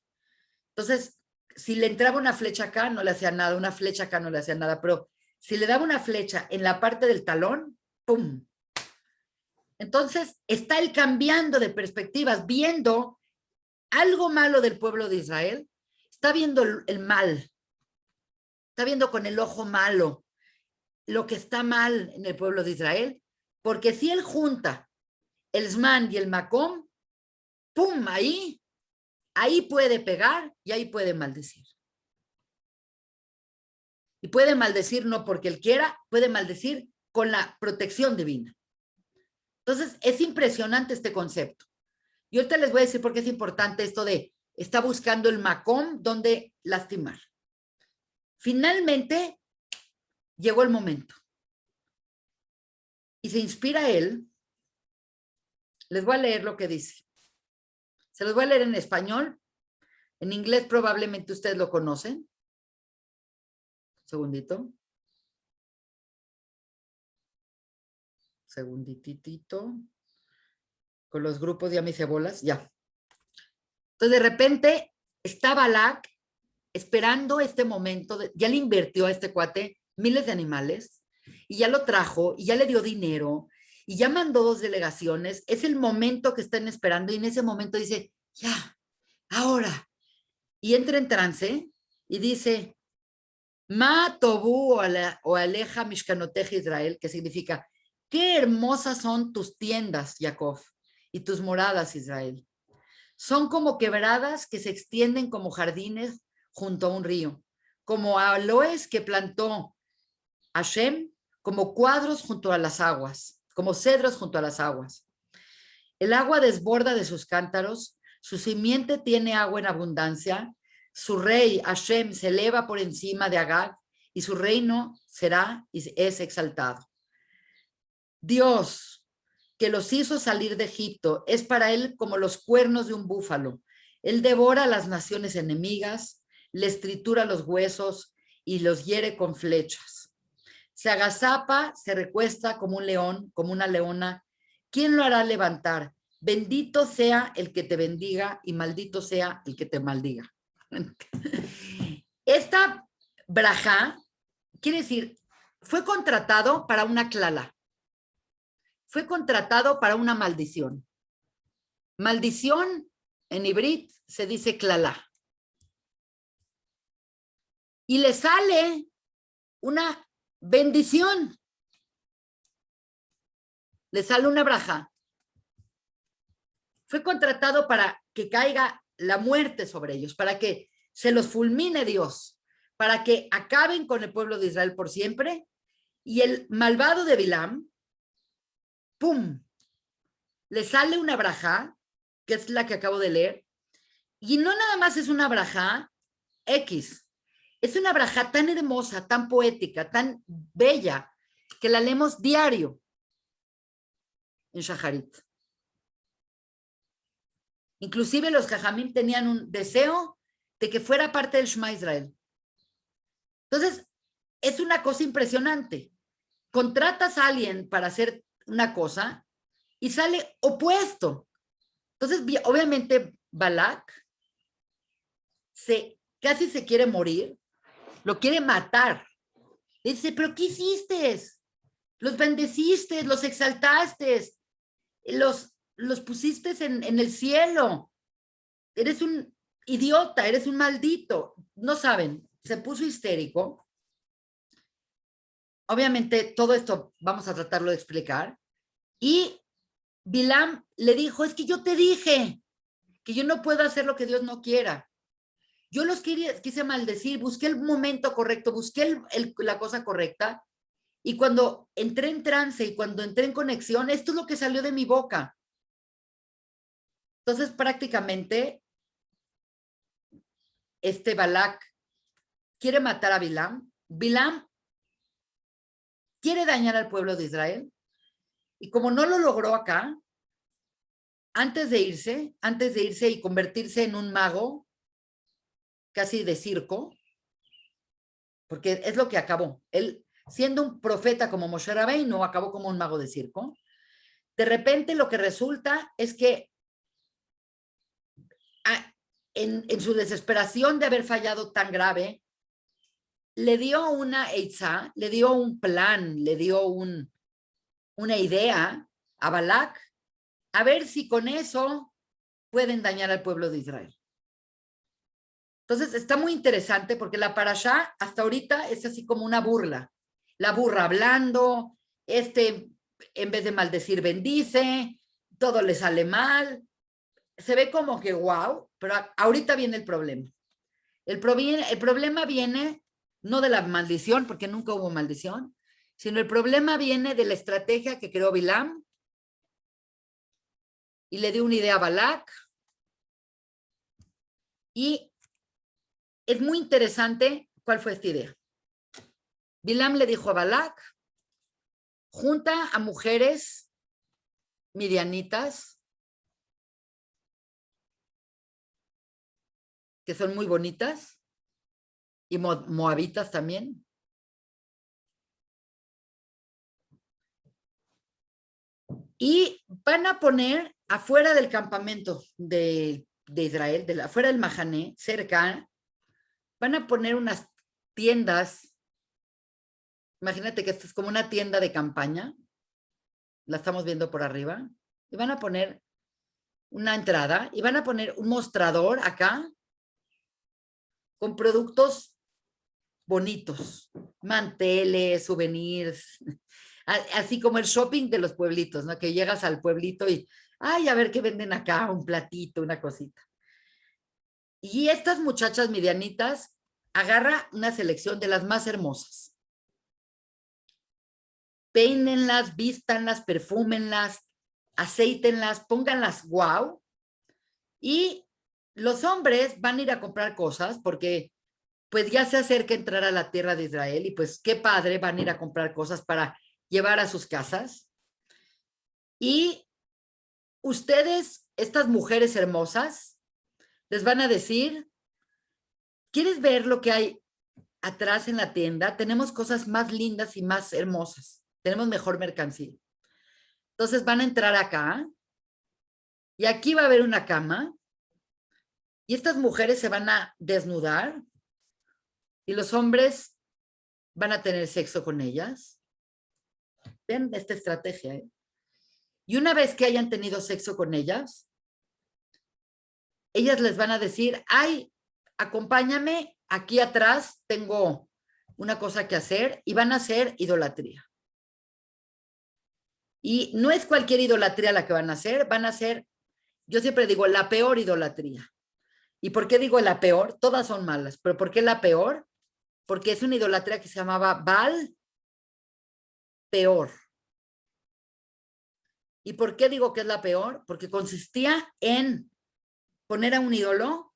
S1: Entonces, si le entraba una flecha acá, no le hacía nada, una flecha acá no le hacía nada, pero si le daba una flecha en la parte del talón, ¡pum! Entonces, está él cambiando de perspectivas, viendo algo malo del pueblo de Israel, está viendo el mal, está viendo con el ojo malo lo que está mal en el pueblo de Israel, porque si él junta el Zman y el Macom, ¡pum! Ahí puede pegar y ahí puede maldecir. Y puede maldecir no porque él quiera, puede maldecir con la protección divina. Entonces, es impresionante este concepto. Y ahorita les voy a decir por qué es importante esto de está buscando el Macom donde lastimar. Finalmente, llegó el momento. Y se inspira él. Les voy a leer lo que dice. Se los voy a leer en español. En inglés probablemente ustedes lo conocen. Un segundito. Segunditito. Con los grupos ya me hice bolas. Ya. Entonces de repente está Balac esperando este momento. Ya le invirtió a este cuate miles de animales. Y ya lo trajo. Y ya le dio dinero. Y ya mandó 2 delegaciones. Es el momento que están esperando. Y en ese momento dice, ya, ahora. Y entra en trance y dice, Ma tobu o aleja mishkanoteja Israel, que significa, qué hermosas son tus tiendas, Jacob, y tus moradas, Israel. Son como quebradas que se extienden como jardines junto a un río, como aloes que plantó Hashem, como cuadros junto a las aguas, como cedros junto a las aguas. El agua desborda de sus cántaros, su simiente tiene agua en abundancia, su rey Hashem se eleva por encima de Agag y su reino será y es exaltado. Dios, que los hizo salir de Egipto, es para él como los cuernos de un búfalo. Él devora a las naciones enemigas, les tritura los huesos y los hiere con flechas. Se agazapa, se recuesta como un león, como una leona. ¿Quién lo hará levantar? Bendito sea el que te bendiga y maldito sea el que te maldiga. Esta braja quiere decir, fue contratado para una clala, fue contratado para una maldición. Maldición en hibrid se dice clala. Y le sale una bendición. Le sale una braja. Fue contratado para que caiga la muerte sobre ellos, para que se los fulmine Dios, para que acaben con el pueblo de Israel por siempre. Y el malvado de Bilam, ¡pum!, le sale una braja, que es la que acabo de leer, y no nada más es una braja X, es una braja tan hermosa, tan poética, tan bella, que la leemos diario en Shaharit. Inclusive los Jajamim tenían un deseo de que fuera parte del Shema Israel. Entonces, es una cosa impresionante. Contratas a alguien para hacer una cosa y sale opuesto. Entonces, obviamente, Balak casi se quiere morir, lo quiere matar. Le dice, ¿pero qué hiciste? Los bendeciste, los exaltaste, los pusiste en el cielo. Eres un idiota, eres un maldito. No saben, se puso histérico. Obviamente, todo esto vamos a tratarlo de explicar. Y Bilam le dijo, es que yo te dije que yo no puedo hacer lo que Dios no quiera. Yo los quise maldecir, busqué el momento correcto, busqué la cosa correcta. Y cuando entré en trance y cuando entré en conexión, esto es lo que salió de mi boca. Entonces, prácticamente, Balak quiere matar a Bilam. Bilam quiere dañar al pueblo de Israel. Y como no lo logró acá, antes de irse y convertirse en un mago, casi de circo, porque es lo que acabó. Él, siendo un profeta como Moshe Rabbeinu, acabó como un mago de circo. De repente lo que resulta es que en su desesperación de haber fallado tan grave, le dio una eitzá, le dio un plan, le dio una idea a Balak, a ver si con eso pueden dañar al pueblo de Israel. Entonces está muy interesante porque la parashá hasta ahorita es así como una burla. La burra hablando, en vez de maldecir bendice, todo le sale mal. Se ve como que wow, pero ahorita viene el problema. El problema viene no de la maldición, porque nunca hubo maldición, sino el problema viene de la estrategia que creó Bilam y le dio una idea a Balak. Y es muy interesante cuál fue esta idea. Bilam le dijo a Balak, junta a mujeres midianitas, que son muy bonitas, y moabitas también. Y van a poner afuera del campamento de Israel, afuera del Mahané, cerca, van a poner unas tiendas. Imagínate que esto es como una tienda de campaña. La estamos viendo por arriba. Y van a poner una entrada y van a poner un mostrador acá con productos bonitos, manteles, souvenirs, así como el shopping de los pueblitos, ¿no? Que llegas al pueblito y, ay, a ver qué venden acá, un platito, una cosita. Y estas muchachas medianitas agarra una selección de las más hermosas. Peínenlas, vístanlas, perfúmenlas, aceítenlas, pónganlas guau. Y los hombres van a ir a comprar cosas porque pues ya se acerca entrar a la tierra de Israel y pues qué padre, van a ir a comprar cosas para llevar a sus casas. Y ustedes, estas mujeres hermosas, les van a decir, ¿quieres ver lo que hay atrás en la tienda? Tenemos cosas más lindas y más hermosas. Tenemos mejor mercancía. Entonces van a entrar acá y aquí va a haber una cama y estas mujeres se van a desnudar y los hombres van a tener sexo con ellas. Ven esta estrategia, ¿eh? Y una vez que hayan tenido sexo con ellas les van a decir, ay, acompáñame, aquí atrás tengo una cosa que hacer y van a hacer idolatría. Y no es cualquier idolatría la que van a hacer, yo siempre digo, la peor idolatría. ¿Y por qué digo la peor? Todas son malas, pero ¿por qué la peor? Porque es una idolatría que se llamaba Baal peor. ¿Y por qué digo que es la peor? Porque consistía en poner a un ídolo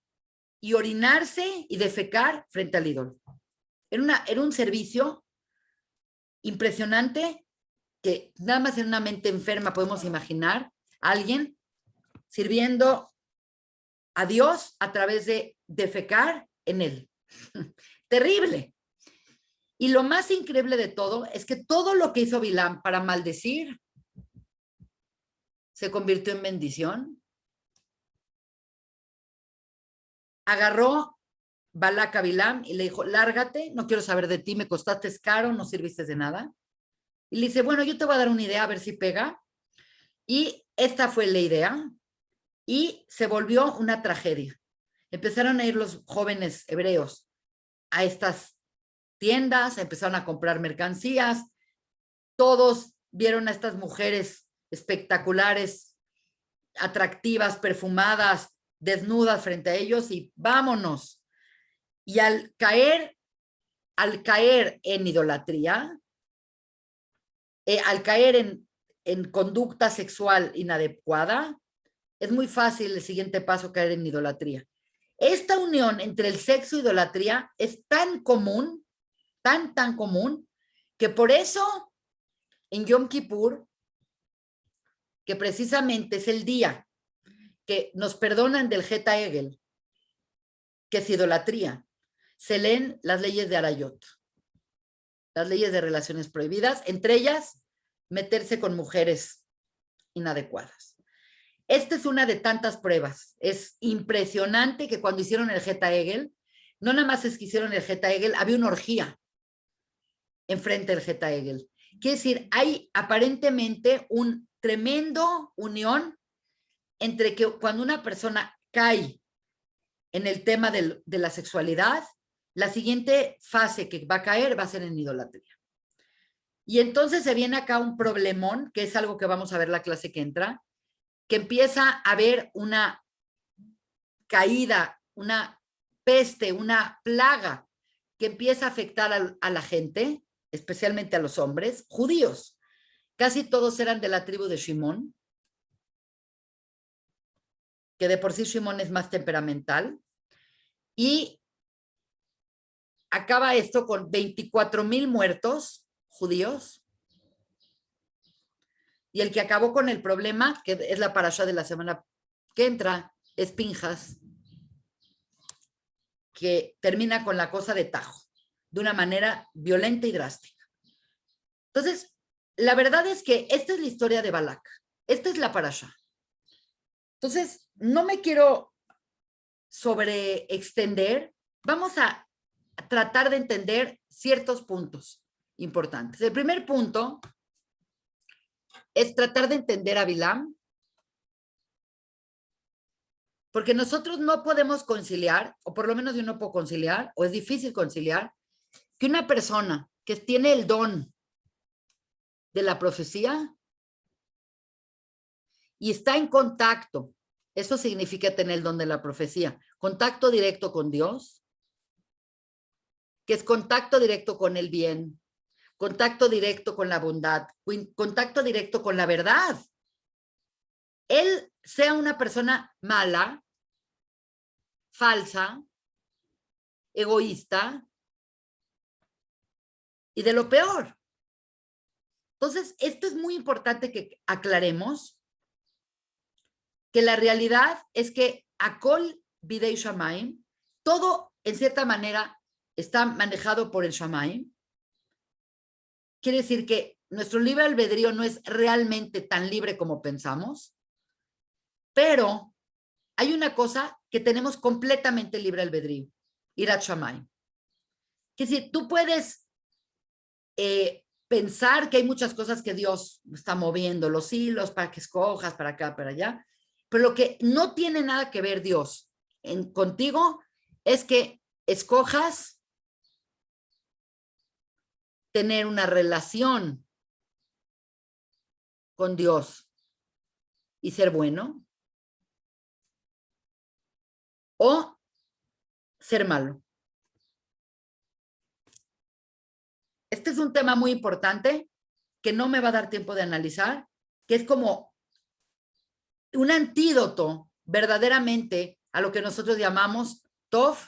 S1: y orinarse y defecar frente al ídolo. Era un servicio impresionante que nada más en una mente enferma podemos imaginar a alguien sirviendo a Dios a través de defecar en él. Terrible. Y lo más increíble de todo es que todo lo que hizo Bilam para maldecir se convirtió en bendición. Agarró Balac a Bilam y le dijo, lárgate, no quiero saber de ti, me costaste caro, no sirviste de nada. Y le dice, bueno, yo te voy a dar una idea a ver si pega. Y esta fue la idea y se volvió una tragedia. Empezaron a ir los jóvenes hebreos a estas tiendas, empezaron a comprar mercancías, todos vieron a estas mujeres espectaculares, atractivas, perfumadas, desnudas frente a ellos y vámonos. Y al caer en idolatría, al caer en conducta sexual inadecuada, es muy fácil el siguiente paso caer en idolatría. Esta unión entre el sexo y idolatría es tan común, tan común, que por eso en Yom Kippur, que precisamente es el día que nos perdonan del Jeta Egel, que es idolatría, se leen las leyes de Arayot, las leyes de relaciones prohibidas, entre ellas meterse con mujeres inadecuadas. Esta es una de tantas pruebas. Es impresionante que cuando hicieron el Jeta Egel, no nada más es que hicieron el Jeta Egel, había una orgía enfrente del Jeta Egel. Quiere decir, hay aparentemente un tremendo unión entre que cuando una persona cae en el tema de la sexualidad, la siguiente fase que va a caer va a ser en idolatría. Y entonces se viene acá un problemón, que es algo que vamos a ver la clase que entra, que empieza a haber una caída, una peste, una plaga que empieza a afectar a la gente, especialmente a los hombres, judíos. Casi todos eran de la tribu de Shimón, que de por sí Shimón es más temperamental, y acaba esto con 24,000 muertos judíos, y el que acabó con el problema, que es la parasha de la semana que entra, es Pinjas, que termina con la cosa de tajo, de una manera violenta y drástica. Entonces, la verdad es que esta es la historia de Balac, esta es la parasha. Entonces, no me quiero sobreextender, vamos a tratar de entender ciertos puntos importantes. El primer punto es tratar de entender a Bilam, porque nosotros no podemos conciliar, o por lo menos yo no puedo conciliar, o es difícil conciliar, que una persona que tiene el don de la profecía y está en contacto, eso significa tener el don de la profecía, contacto directo con Dios, que es contacto directo con el bien, contacto directo con la bondad, contacto directo con la verdad. Él sea una persona mala, falsa, egoísta y de lo peor. Entonces, esto es muy importante que aclaremos que la realidad es que Akol Bidei Shamayim, todo en cierta manera está manejado por el Shamayim. Quiere decir que nuestro libre albedrío no es realmente tan libre como pensamos, pero hay una cosa que tenemos completamente libre albedrío, Irat Shamayim. Que si tú puedes pensar que hay muchas cosas que Dios está moviendo, los hilos para que escojas para acá, para allá, pero lo que no tiene nada que ver Dios contigo es que escojas tener una relación con Dios y ser bueno o ser malo. Este es un tema muy importante que no me va a dar tiempo de analizar, que es como un antídoto verdaderamente a lo que nosotros llamamos Tov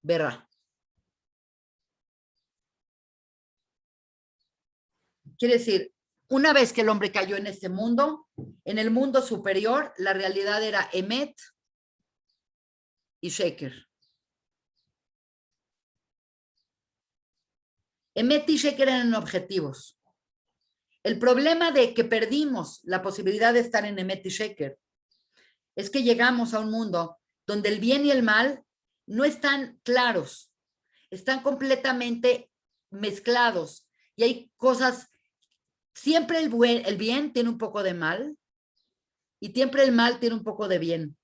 S1: Berra. Quiere decir, una vez que el hombre cayó en este mundo, en el mundo superior, la realidad era Emet y Sheker. Emet y Sheker eran objetivos. El problema de que perdimos la posibilidad de estar en Emet y Sheker es que llegamos a un mundo donde el bien y el mal no están claros, están completamente mezclados y hay cosas, siempre el bien tiene un poco de mal y siempre el mal tiene un poco de bien.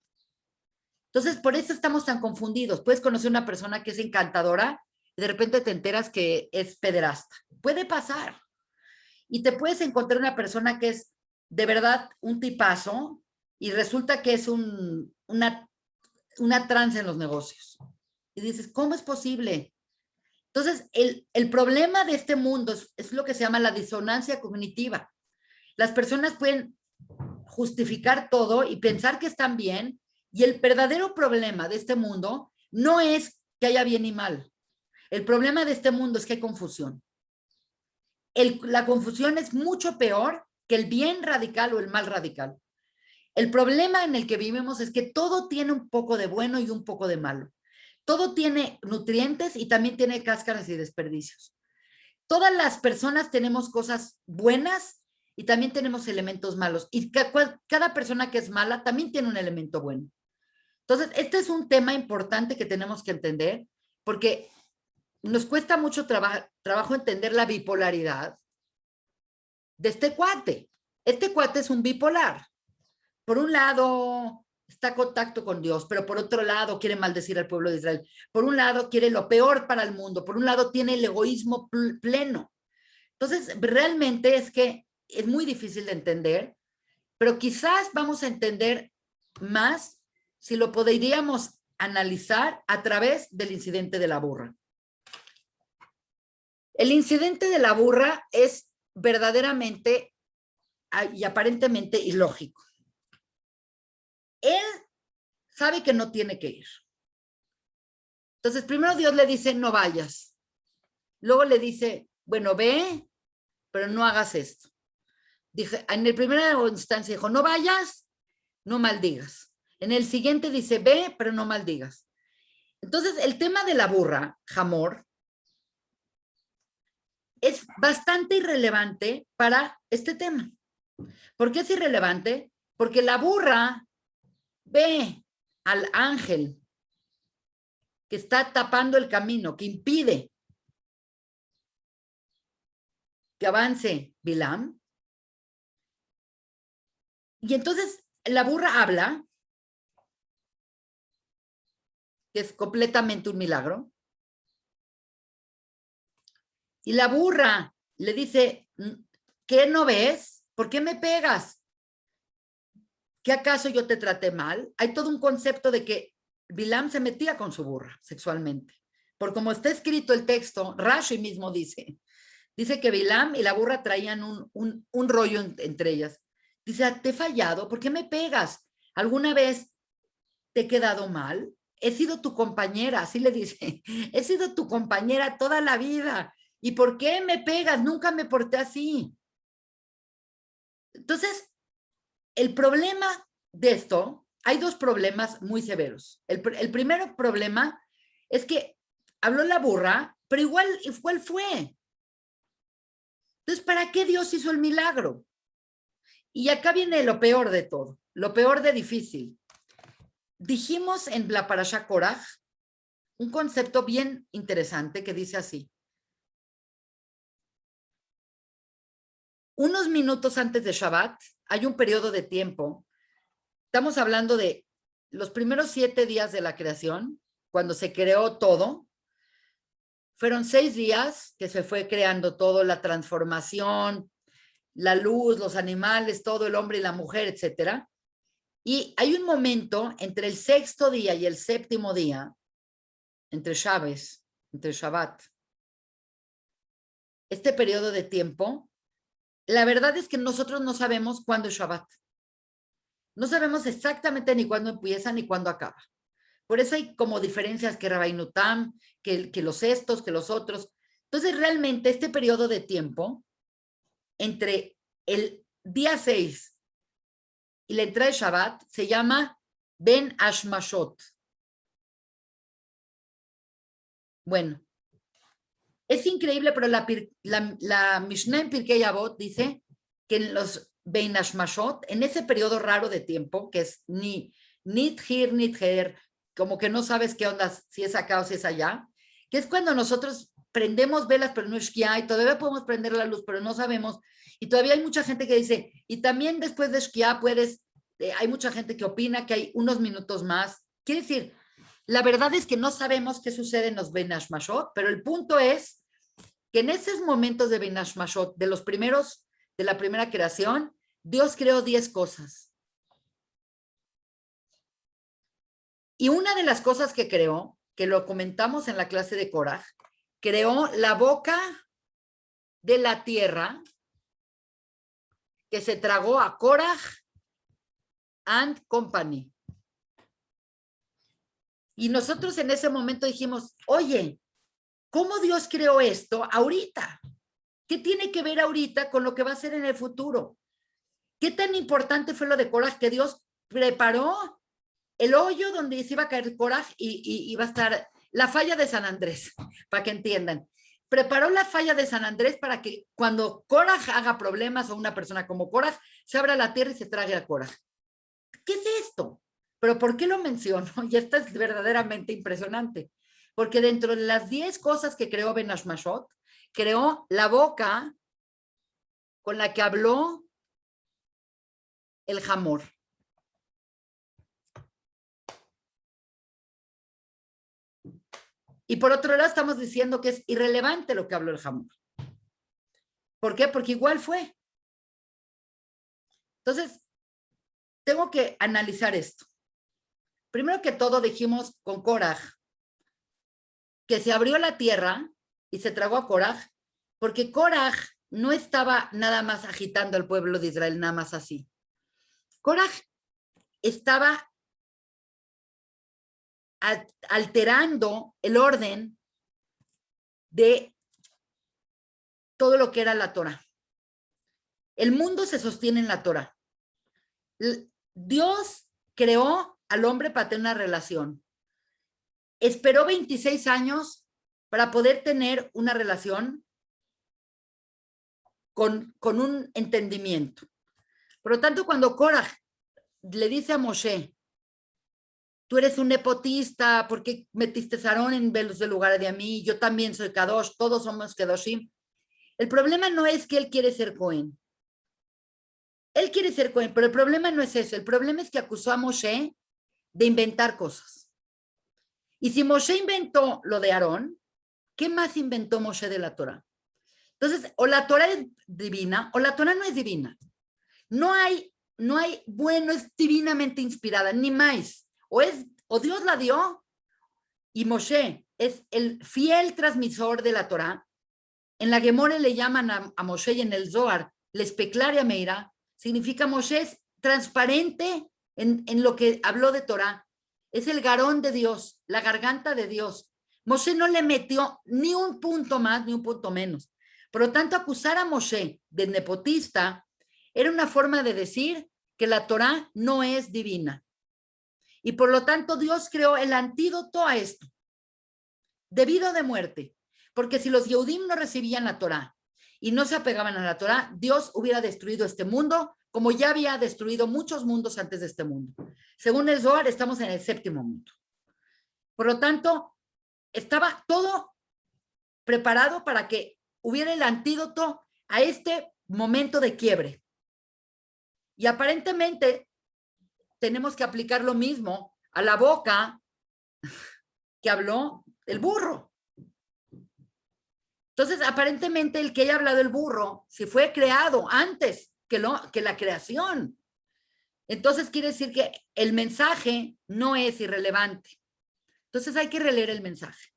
S1: Entonces, por eso estamos tan confundidos. Puedes conocer una persona que es encantadora y de repente te enteras que es pederasta. Puede pasar. Y te puedes encontrar una persona que es de verdad un tipazo y resulta que es una trance en los negocios. Y dices, ¿cómo es posible? Entonces, el problema de este mundo es lo que se llama la disonancia cognitiva. Las personas pueden justificar todo y pensar que están bien, y el verdadero problema de este mundo no es que haya bien y mal. El problema de este mundo es que hay confusión. La confusión es mucho peor que el bien radical o el mal radical. El problema en el que vivimos es que todo tiene un poco de bueno y un poco de malo. Todo tiene nutrientes y también tiene cáscaras y desperdicios. Todas las personas tenemos cosas buenas y también tenemos elementos malos. Y cada persona que es mala también tiene un elemento bueno. Entonces, este es un tema importante que tenemos que entender porque nos cuesta mucho trabajo entender la bipolaridad de este cuate. Este cuate es un bipolar. Por un lado, está en contacto con Dios, pero por otro lado quiere maldecir al pueblo de Israel. Por un lado quiere lo peor para el mundo, por un lado tiene el egoísmo pleno. Entonces, realmente es que es muy difícil de entender, pero quizás vamos a entender más si lo podríamos analizar a través del incidente de la burra. El incidente de la burra es verdaderamente y aparentemente ilógico. Él sabe que no tiene que ir. Entonces, primero Dios le dice, no vayas. Luego le dice, bueno, ve, pero no hagas esto. Dije, en el primera instancia dijo, no vayas, no maldigas. En el siguiente dice, ve, pero no maldigas. Entonces, el tema de la burra, Hamor, es bastante irrelevante para este tema. ¿Por qué es irrelevante? Porque la burra ve al ángel que está tapando el camino, que impide que avance Bilam. Y entonces la burra habla, que es completamente un milagro, y la burra le dice, ¿qué no ves? ¿Por qué me pegas? ¿Qué acaso yo te traté mal? Hay todo un concepto de que Bilam se metía con su burra sexualmente. Por como está escrito el texto, Rashi mismo dice que Bilam y la burra traían un rollo entre ellas. Dice, te he fallado, ¿por qué me pegas? ¿Alguna vez te he quedado mal? He sido tu compañera, así le dice, he sido tu compañera toda la vida. ¿Y por qué me pegas? Nunca me porté así. Entonces, el problema de esto, hay dos problemas muy severos. El primer problema es que habló la burra, pero igual fue. Entonces, ¿para qué Dios hizo el milagro? Y acá viene lo peor de todo, lo peor de difícil. Dijimos en la Parashá Koraj un concepto bien interesante que dice así. Unos minutos antes de Shabbat hay un periodo de tiempo. Estamos hablando de los primeros 7 días de la creación, cuando se creó todo. Fueron 6 días que se fue creando todo, la transformación, la luz, los animales, todo, el hombre y la mujer, etcétera. Y hay un momento entre el 6º día y el 7º día, entre Shabbat, este periodo de tiempo, la verdad es que nosotros no sabemos cuándo es Shabbat. No sabemos exactamente ni cuándo empieza ni cuándo acaba. Por eso hay como diferencias que Rabbeinu Tam, que los estos, que los otros. Entonces, realmente este periodo de tiempo, entre el día 6 y la entrada de Shabbat, se llama Ben Ashmashot. Bueno, es increíble, pero la Mishnah en Pirkei Avot dice que en los Ben Ashmashot, en ese periodo raro de tiempo, que es ni Nithir, Nither, como que no sabes qué onda, si es acá o si es allá, que es cuando nosotros prendemos velas, pero no es Shkia, y todavía podemos prender la luz, pero no sabemos, y todavía hay mucha gente que dice, y también después de Shkia puedes, hay mucha gente que opina que hay unos minutos más. Quiere decir, la verdad es que no sabemos qué sucede en los Ben Ashmashot, pero el punto es que en esos momentos de Ben Ashmashot, de los primeros, de la primera creación, Dios creó 10 cosas. Y una de las cosas que creó, que lo comentamos en la clase de Koraj, creó la boca de la tierra que se tragó a Koraj and Company. Y nosotros en ese momento dijimos, oye, ¿cómo Dios creó esto ahorita? ¿Qué tiene que ver ahorita con lo que va a ser en el futuro? ¿Qué tan importante fue lo de Koraj que Dios preparó el hoyo donde se iba a caer Koraj y iba a estar la falla de San Andrés, para que entiendan? Preparó la falla de San Andrés para que cuando Koraj haga problemas o una persona como Koraj, se abra la tierra y se trague a Koraj. ¿Qué es esto? ¿Pero por qué lo menciono? Y esto es verdaderamente impresionante. Porque dentro de las 10 cosas que creó Ben Ashmashot, creó la boca con la que habló el Hamor. Y por otro lado estamos diciendo que es irrelevante lo que habló el Hamor. ¿Por qué? Porque igual fue. Entonces, tengo que analizar esto. Primero que todo dijimos con Koraj que se abrió la tierra y se tragó a Koraj porque Koraj no estaba nada más agitando al pueblo de Israel, nada más así. Koraj estaba alterando el orden de todo lo que era la Torah. El mundo se sostiene en la Torah. Dios creó al hombre para tener una relación. Esperó 26 años para poder tener una relación con un entendimiento. Por lo tanto, cuando Koraj le dice a Moshe, tú eres un nepotista, ¿por qué metiste a Aarón en los lugares de mí? Yo también soy Kadosh, todos somos Kedoshim. El problema no es que él quiere ser Cohen. Él quiere ser Cohen, pero el problema no es eso. El problema es que acusó a Moshe de inventar cosas. Y si Moshe inventó lo de Aarón, ¿qué más inventó Moshe de la Torah? Entonces, o la Torah es divina o la Torah no es divina. No hay, bueno, es divinamente inspirada, ni más. O Dios la dio y Moshe es el fiel transmisor de la Torah. En la Gemore le llaman a Moshe y en el Zohar, l'especlaria meira, significa Moshe es transparente en lo que habló de Torah. Es el garón de Dios, la garganta de Dios. Moshe no le metió ni un punto más ni un punto menos. Por lo tanto, acusar a Moshe de nepotista era una forma de decir que la Torá no es divina. Y por lo tanto, Dios creó el antídoto a esto, debido de muerte. Porque si los Yehudim no recibían la Torá y no se apegaban a la Torá, Dios hubiera destruido este mundo como ya había destruido muchos mundos antes de este mundo. Según el Zohar, estamos en el séptimo mundo. Por lo tanto, estaba todo preparado para que hubiera el antídoto a este momento de quiebre. Y aparentemente tenemos que aplicar lo mismo a la boca que habló el burro. Entonces, aparentemente el que haya hablado el burro, si fue creado antes que la creación, entonces quiere decir que el mensaje no es irrelevante. Entonces hay que releer el mensaje.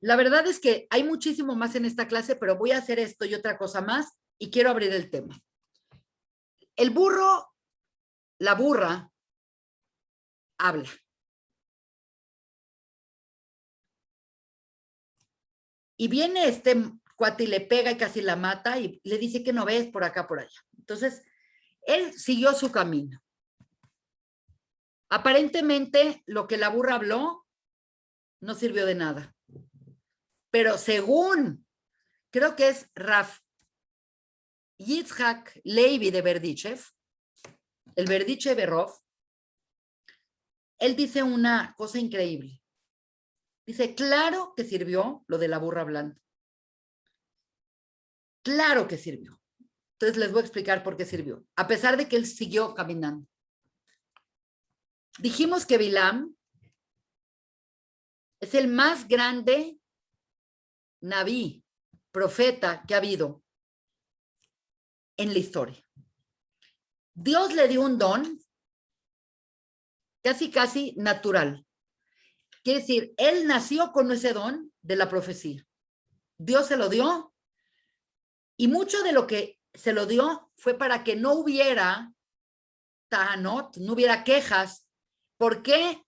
S1: La verdad es que hay muchísimo más en esta clase, pero voy a hacer esto y otra cosa más y quiero abrir el tema. El burro, la burra, habla. Y viene este cuate y le pega y casi la mata y le dice que no ves por acá, por allá. Entonces, él siguió su camino. Aparentemente, lo que la burra habló no sirvió de nada. Pero según, creo que es Raf Yitzhak Levi de Berdichev, el Berdichev Berov, él dice una cosa increíble. Dice, claro que sirvió lo de la burra hablando. Claro que sirvió. Entonces les voy a explicar por qué sirvió, a pesar de que él siguió caminando. Dijimos que Bilam es el más grande Naví, profeta que ha habido en la historia. Dios le dio un don casi natural. Quiere decir, él nació con ese don de la profecía. Dios se lo dio y mucho de lo que se lo dio fue para que no hubiera tahanot, no hubiera quejas. ¿Por qué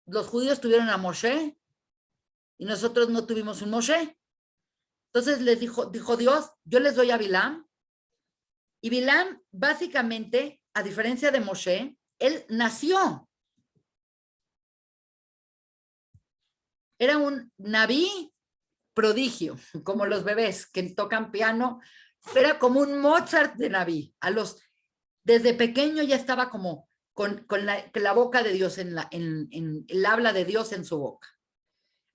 S1: los judíos tuvieron a Moshe y nosotros no tuvimos un Moshe? Entonces les dijo Dios, yo les doy a Bilam. Y Bilam, básicamente, a diferencia de Moshe, él nació. Era un Naví prodigio, como los bebés que tocan piano. Era como un Mozart de Naví. Desde pequeño ya estaba como con la boca de Dios, el habla de Dios en su boca.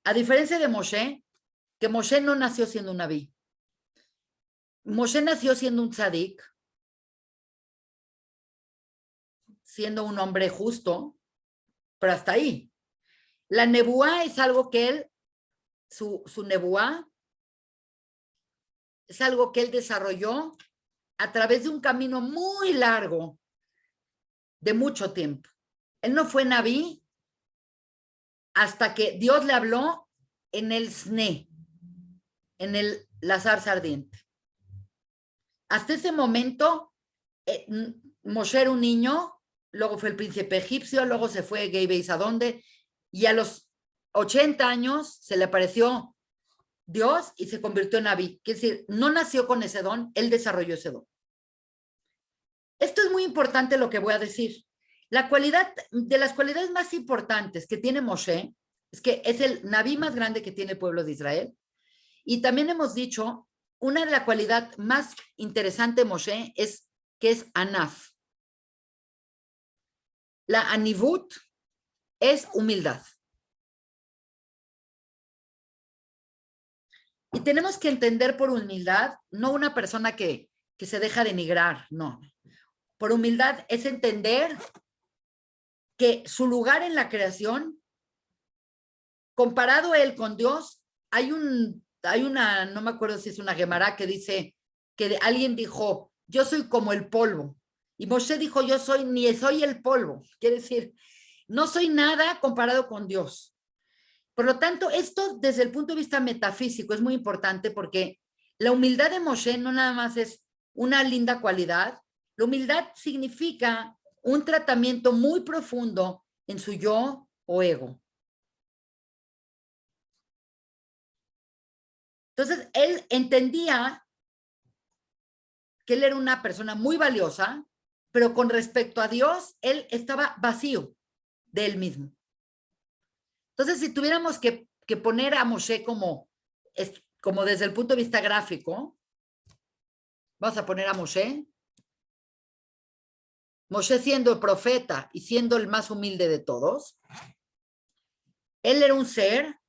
S1: A diferencia de Moshe, que Moshe no nació siendo un Naví. Moshe nació siendo un tzadik, siendo un hombre justo, pero hasta ahí. La nebuá es algo que él, su nebuá, es algo que él desarrolló a través de un camino muy largo, de mucho tiempo. Él no fue Naví hasta que Dios le habló en el Sne, en la zarza ardiente. Hasta ese momento, Moshe era un niño, luego fue el príncipe egipcio, luego se fue Gay Beis a dónde, y a los 80 años se le apareció Dios y se convirtió en Naví. Quiere decir, no nació con ese don, él desarrolló ese don. Esto es muy importante lo que voy a decir. La cualidad, de las cualidades más importantes que tiene Moshe, es que es el Naví más grande que tiene el pueblo de Israel. Y también hemos dicho, una de las cualidades más interesantes de Moshe es que es Anaf. La Anivut es humildad. Y tenemos que entender por humildad, no una persona que se deja denigrar, no. Por humildad es entender que su lugar en la creación, comparado él con Dios, hay una, no me acuerdo si es una Gemara que dice que alguien dijo, yo soy como el polvo. Y Moshe dijo, yo ni soy el polvo. Quiere decir, no soy nada comparado con Dios. Por lo tanto, esto desde el punto de vista metafísico es muy importante porque la humildad de Moshe no nada más es una linda cualidad. La humildad significa un tratamiento muy profundo en su yo o ego. Entonces, él entendía que él era una persona muy valiosa, pero con respecto a Dios, él estaba vacío de él mismo. Entonces, si tuviéramos que poner a Moshe como desde el punto de vista gráfico, vamos a poner a Moshe. Moshe siendo el profeta y siendo el más humilde de todos, él era un ser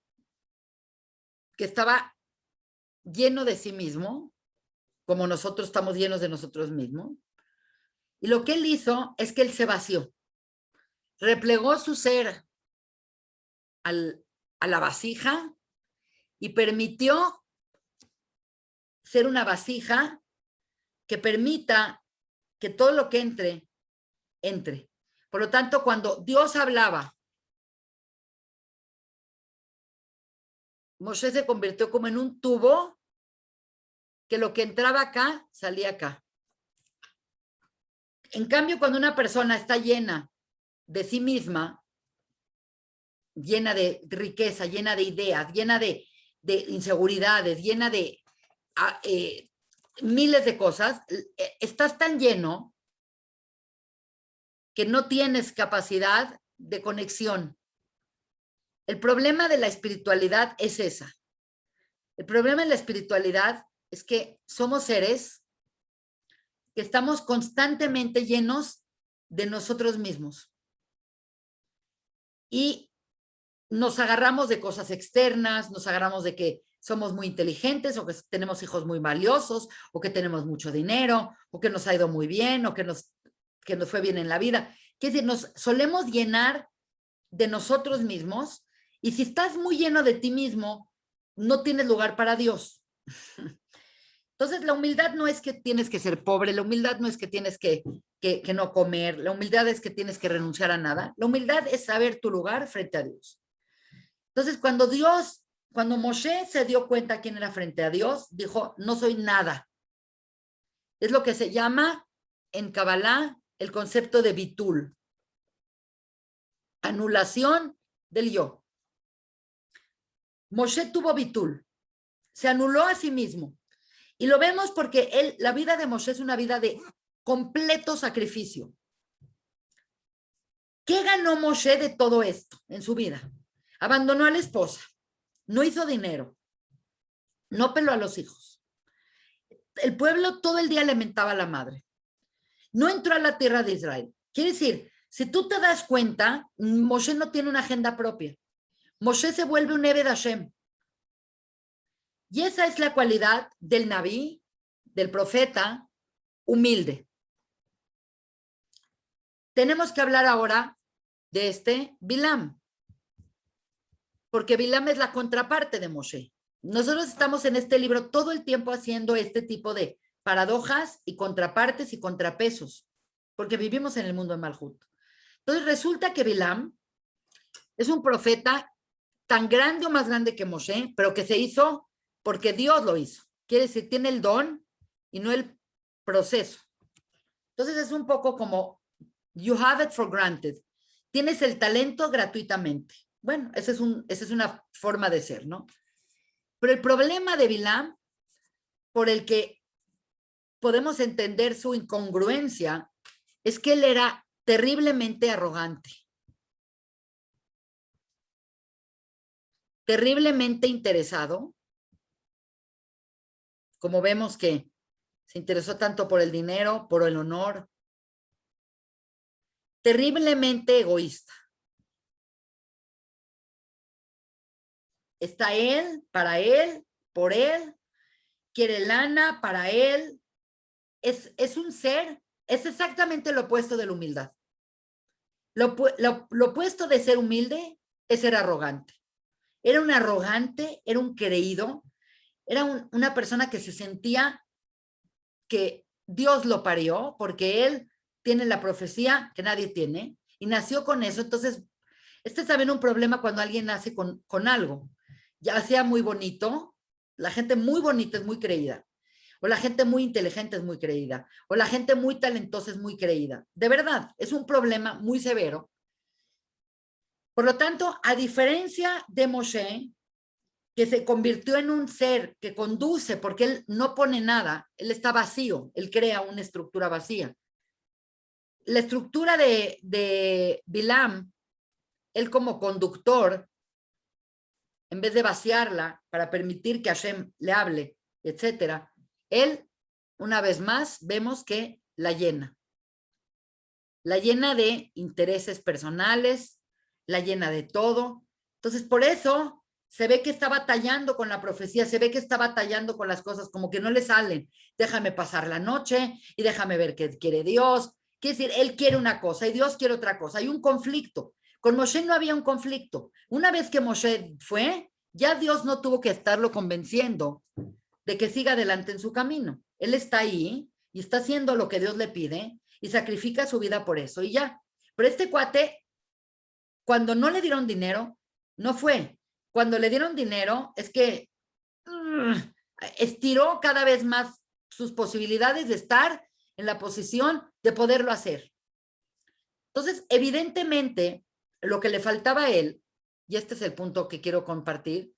S1: que estaba lleno de sí mismo, como nosotros estamos llenos de nosotros mismos. Y lo que él hizo es que él se vació, replegó su ser a la vasija y permitió ser una vasija que permita que todo lo que entre. Por lo tanto, cuando Dios hablaba, Moshe se convirtió como en un tubo que lo que entraba acá, salía acá. En cambio, cuando una persona está llena de sí misma, llena de riqueza, llena de ideas, llena de inseguridades, llena de miles de cosas, estás tan lleno que no tienes capacidad de conexión. El problema de la espiritualidad es esa. El problema de la espiritualidad es que somos seres que estamos constantemente llenos de nosotros mismos. Y nos agarramos de cosas externas, nos agarramos de que somos muy inteligentes o que tenemos hijos muy valiosos o que tenemos mucho dinero o que nos ha ido muy bien o que nos fue bien en la vida. Es decir, nos solemos llenar de nosotros mismos y si estás muy lleno de ti mismo, no tienes lugar para Dios. Entonces, la humildad no es que tienes que ser pobre, la humildad no es que tienes que no comer, la humildad es que tienes que renunciar a nada. La humildad es saber tu lugar frente a Dios. Entonces, cuando Moshe se dio cuenta quién era frente a Dios, dijo, no soy nada. Es lo que se llama en Kabbalah el concepto de bitul, anulación del yo. Moshe tuvo bitul, se anuló a sí mismo. Y lo vemos porque la vida de Moshe es una vida de completo sacrificio. ¿Qué ganó Moshe de todo esto en su vida? Abandonó a la esposa, no hizo dinero, no peló a los hijos. El pueblo todo el día lamentaba a la madre. No entró a la tierra de Israel. Quiere decir, si tú te das cuenta, Moshe no tiene una agenda propia. Moshe se vuelve un Eved Hashem. Y esa es la cualidad del Nabí, del profeta, humilde. Tenemos que hablar ahora de Bilam, porque Bilam es la contraparte de Moshe. Nosotros estamos en este libro todo el tiempo haciendo este tipo de paradojas y contrapartes y contrapesos, porque vivimos en el mundo de Malhut. Entonces resulta que Bilam es un profeta tan grande o más grande que Moshe, pero que se hizo porque Dios lo hizo. Quiere decir, tiene el don y no el proceso. Entonces es un poco como, you have it for granted. Tienes el talento gratuitamente. Bueno, esa es una forma de ser, ¿no? Pero el problema de Bilam, por el que podemos entender su incongruencia, es que él era terriblemente arrogante, terriblemente interesado, como vemos que se interesó tanto por el dinero, por el honor, terriblemente egoísta. Está él, para él, por él, quiere lana para él. Es un ser, es exactamente lo opuesto de la humildad. Lo opuesto de ser humilde es ser arrogante. Era un arrogante, era un creído, era una persona que se sentía que Dios lo parió porque él tiene la profecía que nadie tiene y nació con eso. Entonces, este es también un problema cuando alguien nace con algo, ya sea muy bonito, la gente muy bonita es muy creída, o la gente muy inteligente es muy creída, o la gente muy talentosa es muy creída. De verdad, es un problema muy severo. Por lo tanto, a diferencia de Moshe, que se convirtió en un ser que conduce, porque él no pone nada, él está vacío, él crea una estructura vacía. La estructura de Bilam, él como conductor, en vez de vaciarla para permitir que Hashem le hable, etcétera, él, una vez más, vemos que la llena de intereses personales, la llena de todo. Entonces, por eso se ve que está batallando con la profecía, se ve que está batallando con las cosas, como que no le salen. Déjame pasar la noche y déjame ver qué quiere Dios. Quiere decir, él quiere una cosa y Dios quiere otra cosa. Hay un conflicto. Con Moshe no había un conflicto. Una vez que Moshe fue, ya Dios no tuvo que estarlo convenciendo de que siga adelante en su camino. Él está ahí y está haciendo lo que Dios le pide y sacrifica su vida por eso y ya. Pero este cuate, cuando no le dieron dinero, no fue. Cuando le dieron dinero, es que estiró cada vez más sus posibilidades de estar en la posición de poderlo hacer. Entonces, evidentemente, lo que le faltaba a él, y este es el punto que quiero compartir,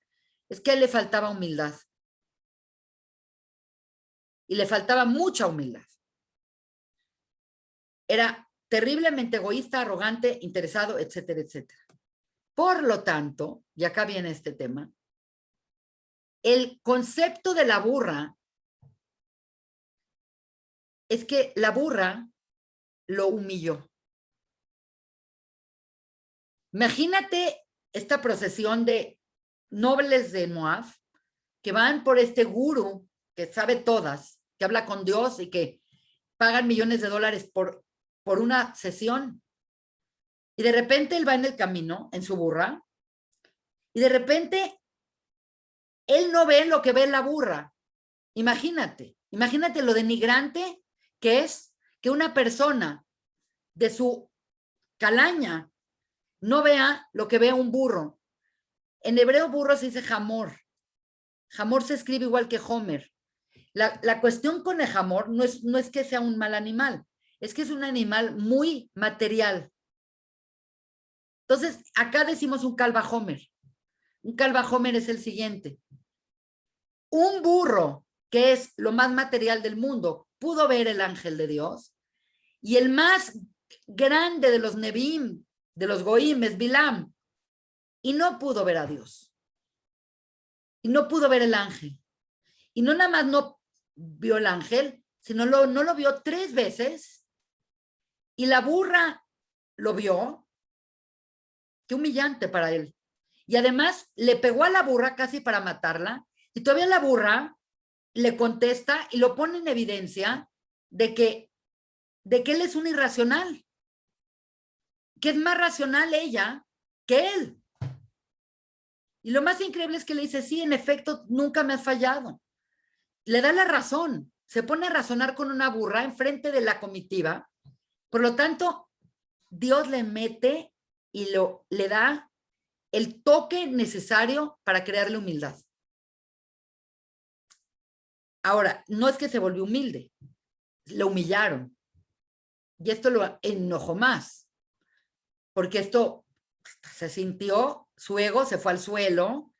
S1: es que a él le faltaba humildad. Y le faltaba mucha humildad. Era terriblemente egoísta, arrogante, interesado, etcétera, etcétera. Por lo tanto, y acá viene este tema, el concepto de la burra es que la burra lo humilló. Imagínate esta procesión de nobles de Moab que van por este gurú que sabe todas, que habla con Dios y que pagan millones de dólares por una sesión. Y de repente él va en el camino, en su burra, y de repente él no ve lo que ve la burra. Imagínate lo denigrante que es que una persona de su calaña no vea lo que ve un burro. En hebreo burro se dice jamor. Jamor se escribe igual que Homer. La cuestión con el jamor no es que sea un mal animal, es que es un animal muy material. Entonces, acá decimos un calva Homer. Un calva Homer es el siguiente. Un burro, que es lo más material del mundo, pudo ver el ángel de Dios, y el más grande de los Nebim, de los Goim, es Bilam, y no pudo ver a Dios. Y no pudo ver el ángel. Y no nada más no vio el ángel, sino no lo vio 3 veces, y la burra lo vio. Qué humillante para él. Y además le pegó a la burra casi para matarla, y todavía la burra le contesta y lo pone en evidencia de que él es un irracional, que es más racional ella que él. Y lo más increíble es que le dice, sí, en efecto, nunca me has fallado. Le da la razón, se pone a razonar con una burra enfrente de la comitiva. Por lo tanto, Dios le mete y le da el toque necesario para crearle humildad. Ahora, no es que se volvió humilde, lo humillaron. Y esto lo enojó más, porque esto se sintió, su ego se fue al suelo,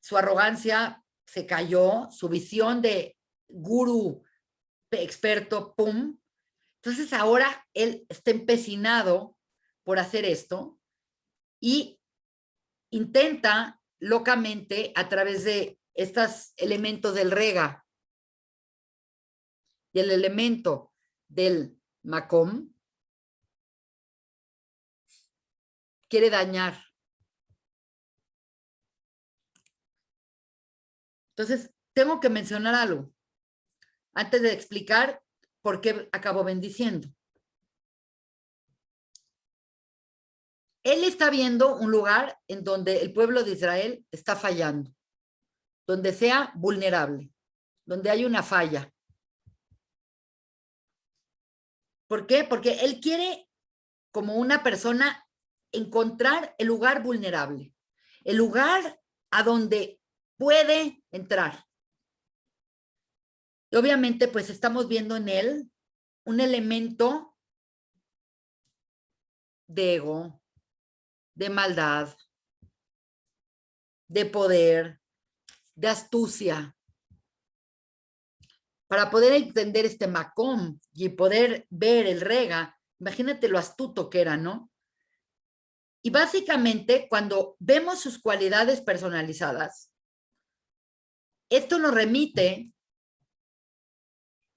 S1: su arrogancia se cayó, su visión de gurú experto, pum. Entonces ahora él está empecinado por hacer esto y intenta locamente a través de estos elementos del rega y el elemento del macom, quiere dañar. Entonces, tengo que mencionar algo antes de explicar por qué acabó bendiciendo. Él está viendo un lugar en donde el pueblo de Israel está fallando, donde sea vulnerable, donde hay una falla. ¿Por qué? Porque él quiere, como una persona, encontrar el lugar vulnerable, el lugar a donde puede entrar. Y obviamente, pues estamos viendo en él un elemento de ego, de maldad, de poder, de astucia. Para poder entender este Macom y poder ver el Rega, imagínate lo astuto que era, ¿no? Y básicamente, cuando vemos sus cualidades personalizadas, esto nos remite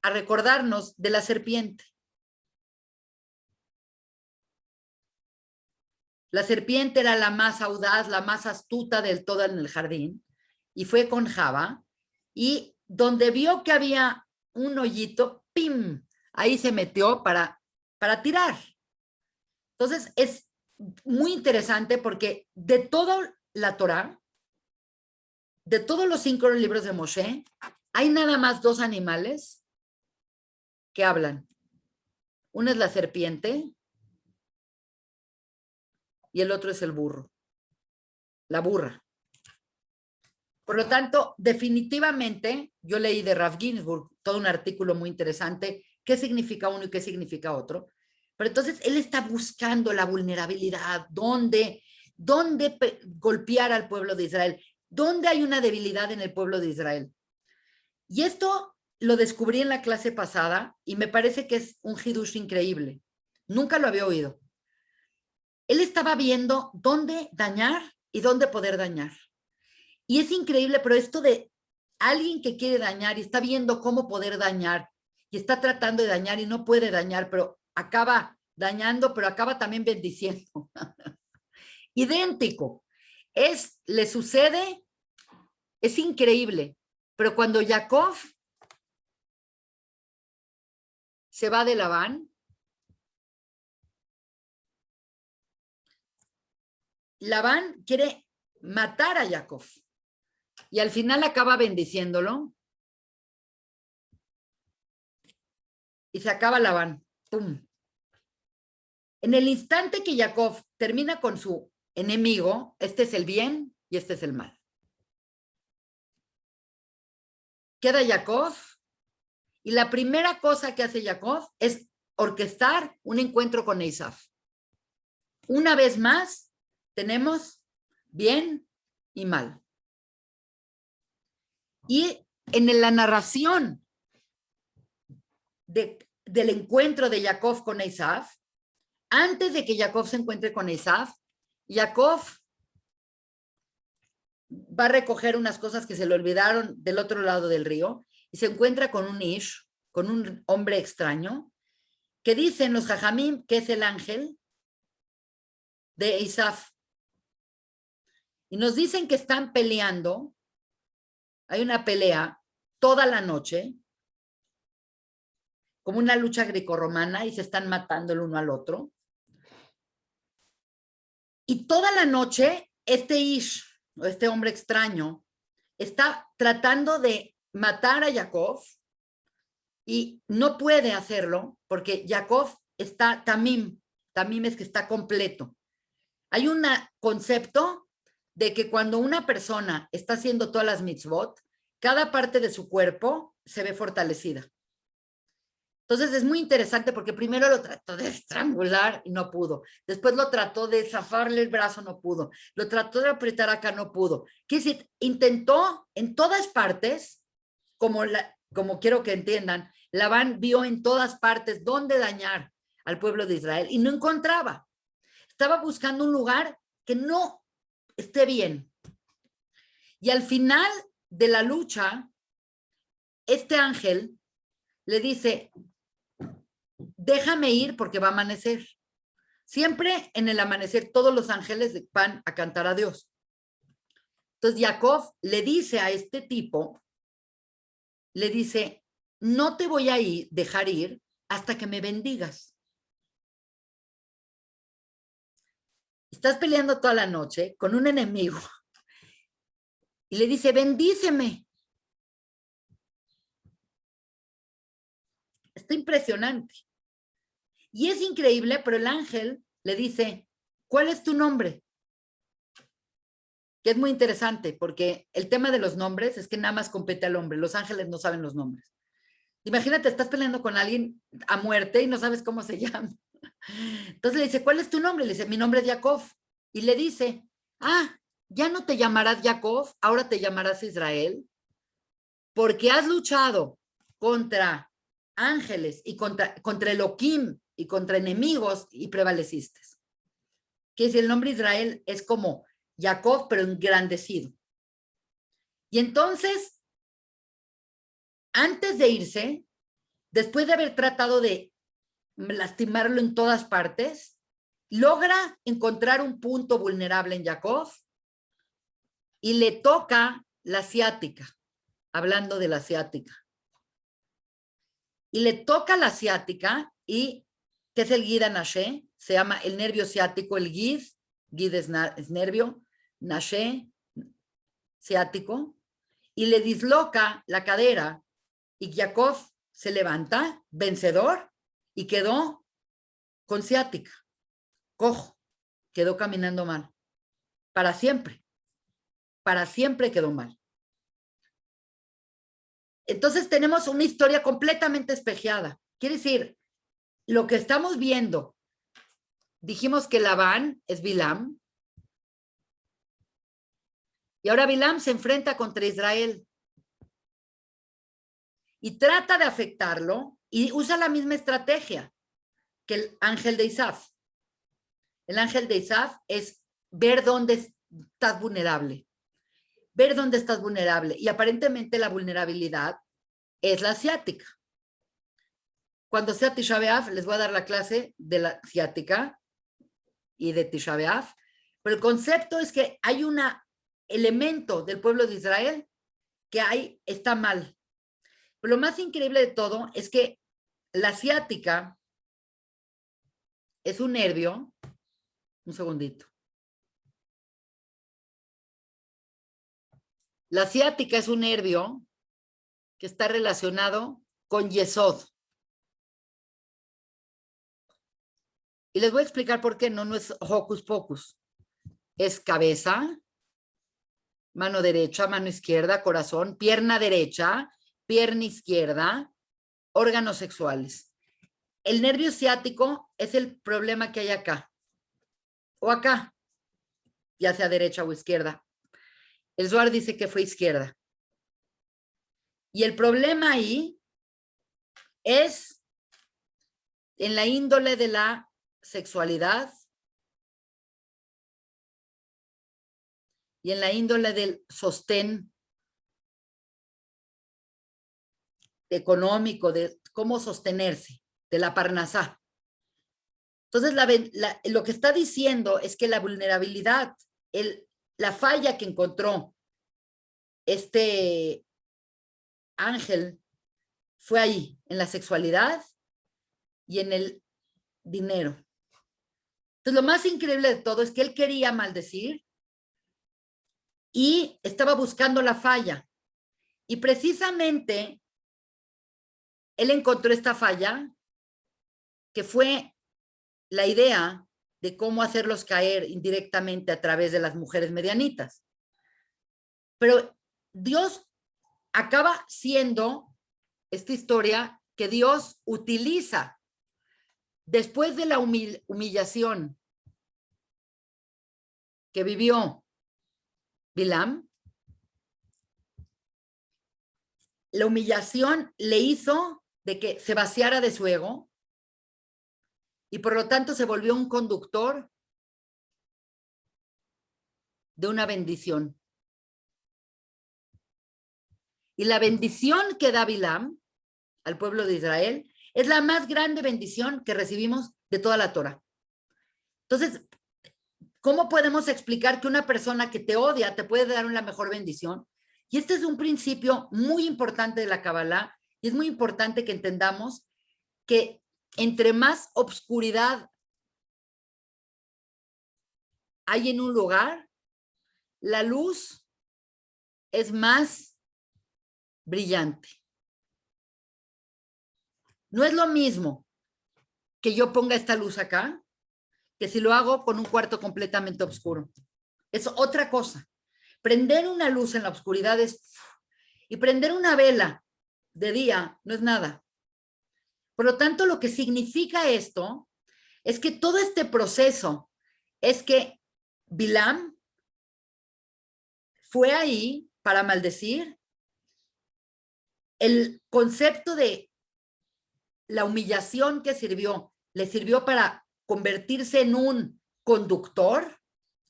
S1: a recordarnos de la serpiente. La serpiente era la más audaz, la más astuta del todo en el jardín, y fue con Java, y donde vio que había un hoyito, ¡pim! Ahí se metió para tirar. Entonces, es muy interesante porque de toda la Torá, de todos los 5 libros de Moshe, hay nada más 2 animales que hablan. Uno es la serpiente y el otro es el burro, la burra. Por lo tanto, definitivamente, yo leí de Rav Ginsburg todo un artículo muy interesante, qué significa uno y qué significa otro. Pero entonces él está buscando la vulnerabilidad, dónde golpear al pueblo de Israel, dónde hay una debilidad en el pueblo de Israel. Y esto lo descubrí en la clase pasada y me parece que es un hidush increíble. Nunca lo había oído. Él estaba viendo dónde dañar y dónde poder dañar. Y es increíble, pero esto de alguien que quiere dañar y está viendo cómo poder dañar y está tratando de dañar y no puede dañar, pero acaba dañando, pero acaba también bendiciendo. Idéntico. Le sucede, es increíble, pero cuando Jacob se va de Labán, Labán quiere matar a Jacob y al final acaba bendiciéndolo y se acaba Labán. ¡Pum! En el instante que Jacob termina con su enemigo, este es el bien y este es el mal. Queda Jacob y la primera cosa que hace Jacob es orquestar un encuentro con Esaú. Una vez más, tenemos bien y mal. Y en la narración del encuentro de Jacob con Esaú, antes de que Jacob se encuentre con Esaú, Jacob va a recoger unas cosas que se le olvidaron del otro lado del río y se encuentra con un ish, con un hombre extraño, que dicen los jajamim que es el ángel de Esaú. Y nos dicen que están peleando, hay una pelea toda la noche, como una lucha grecorromana, y se están matando el uno al otro. Y toda la noche, este ish, o este hombre extraño, está tratando de matar a Jacob y no puede hacerlo porque Jacob está tamim. Tamim es que está completo. Hay un concepto de que cuando una persona está haciendo todas las mitzvot, cada parte de su cuerpo se ve fortalecida. Entonces es muy interesante porque primero lo trató de estrangular y no pudo. Después lo trató de zafarle el brazo, no pudo. Lo trató de apretar acá, no pudo. Quiere decir, intentó en todas partes, como quiero que entiendan, Labán vio en todas partes dónde dañar al pueblo de Israel y no encontraba. Estaba buscando un lugar que no esté bien. Y al final de la lucha, este ángel le dice, déjame ir porque va a amanecer. Siempre en el amanecer todos los ángeles van a cantar a Dios. Entonces Jacob le dice a este tipo, le dice, no te voy a dejar ir hasta que me bendigas. Estás peleando toda la noche con un enemigo y le dice, bendíceme. Está impresionante. Y es increíble, pero el ángel le dice, ¿cuál es tu nombre? Que es muy interesante, porque el tema de los nombres es que nada más compete al hombre. Los ángeles no saben los nombres. Imagínate, estás peleando con alguien a muerte y no sabes cómo se llama. Entonces le dice, ¿cuál es tu nombre? Le dice, mi nombre es Jacob. Y le dice, ya no te llamarás Jacob, ahora te llamarás Israel, porque has luchado contra ángeles y contra Elohim y contra enemigos y prevaleciste. Que si el nombre Israel es como Jacob, pero engrandecido. Y entonces, antes de irse, después de haber tratado de lastimarlo en todas partes, logra encontrar un punto vulnerable en Jacob y le toca la ciática, hablando de la ciática. Y le toca la ciática, y que es el Gid Naché, se llama el nervio ciático, el Gid es nervio, Naché, ciático, y le disloca la cadera, y Jacob se levanta, vencedor, y quedó con ciática, cojo, quedó caminando mal, para siempre quedó mal. Entonces tenemos una historia completamente espejeada. Quiere decir, lo que estamos viendo, dijimos que Labán es Bilam, y ahora Bilam se enfrenta contra Israel y trata de afectarlo y usa la misma estrategia que el ángel de Isaf. El ángel de Isaf es ver dónde estás vulnerable, ver dónde estás vulnerable, y aparentemente la vulnerabilidad es la ciática. Cuando sea Tisha B'Av, les voy a dar la clase de la ciática y de Tisha B'Av, pero el concepto es que hay un elemento del pueblo de Israel que está mal. Pero lo más increíble de todo es que la ciática es un nervio, un segundito. La ciática es un nervio que está relacionado con Yesod. Y les voy a explicar por qué no es hocus pocus. Es cabeza, mano derecha, mano izquierda, corazón, pierna derecha, pierna izquierda, órganos sexuales. El nervio ciático es el problema que hay acá o acá, ya sea derecha o izquierda. El Zohar dice que fue izquierda. Y el problema ahí es en la índole de la sexualidad y en la índole del sostén económico, de cómo sostenerse, de la parnasá. Entonces, lo que está diciendo es que la vulnerabilidad, la falla que encontró este ángel fue ahí, en la sexualidad y en el dinero. Entonces, lo más increíble de todo es que él quería maldecir y estaba buscando la falla. Y precisamente él encontró esta falla, que fue la idea de cómo hacerlos caer indirectamente a través de las mujeres medianitas. Pero Dios acaba siendo esta historia que Dios utiliza después de la humillación que vivió Bilam. La humillación le hizo de que se vaciara de su ego y por lo tanto se volvió un conductor de una bendición. Y la bendición que da Bilam al pueblo de Israel es la más grande bendición que recibimos de toda la Torah. Entonces, ¿cómo podemos explicar que una persona que te odia te puede dar una mejor bendición? Y este es un principio muy importante de la Kabbalah, y es muy importante que entendamos que entre más obscuridad hay en un lugar, la luz es más brillante. No es lo mismo que yo ponga esta luz acá, que si lo hago con un cuarto completamente oscuro. Es otra cosa. Prender una luz en la oscuridad y prender una vela de día no es nada. Por lo tanto, lo que significa esto es que todo este proceso es que Bilam fue ahí para maldecir. El concepto de la humillación que sirvió, le sirvió para convertirse en un conductor,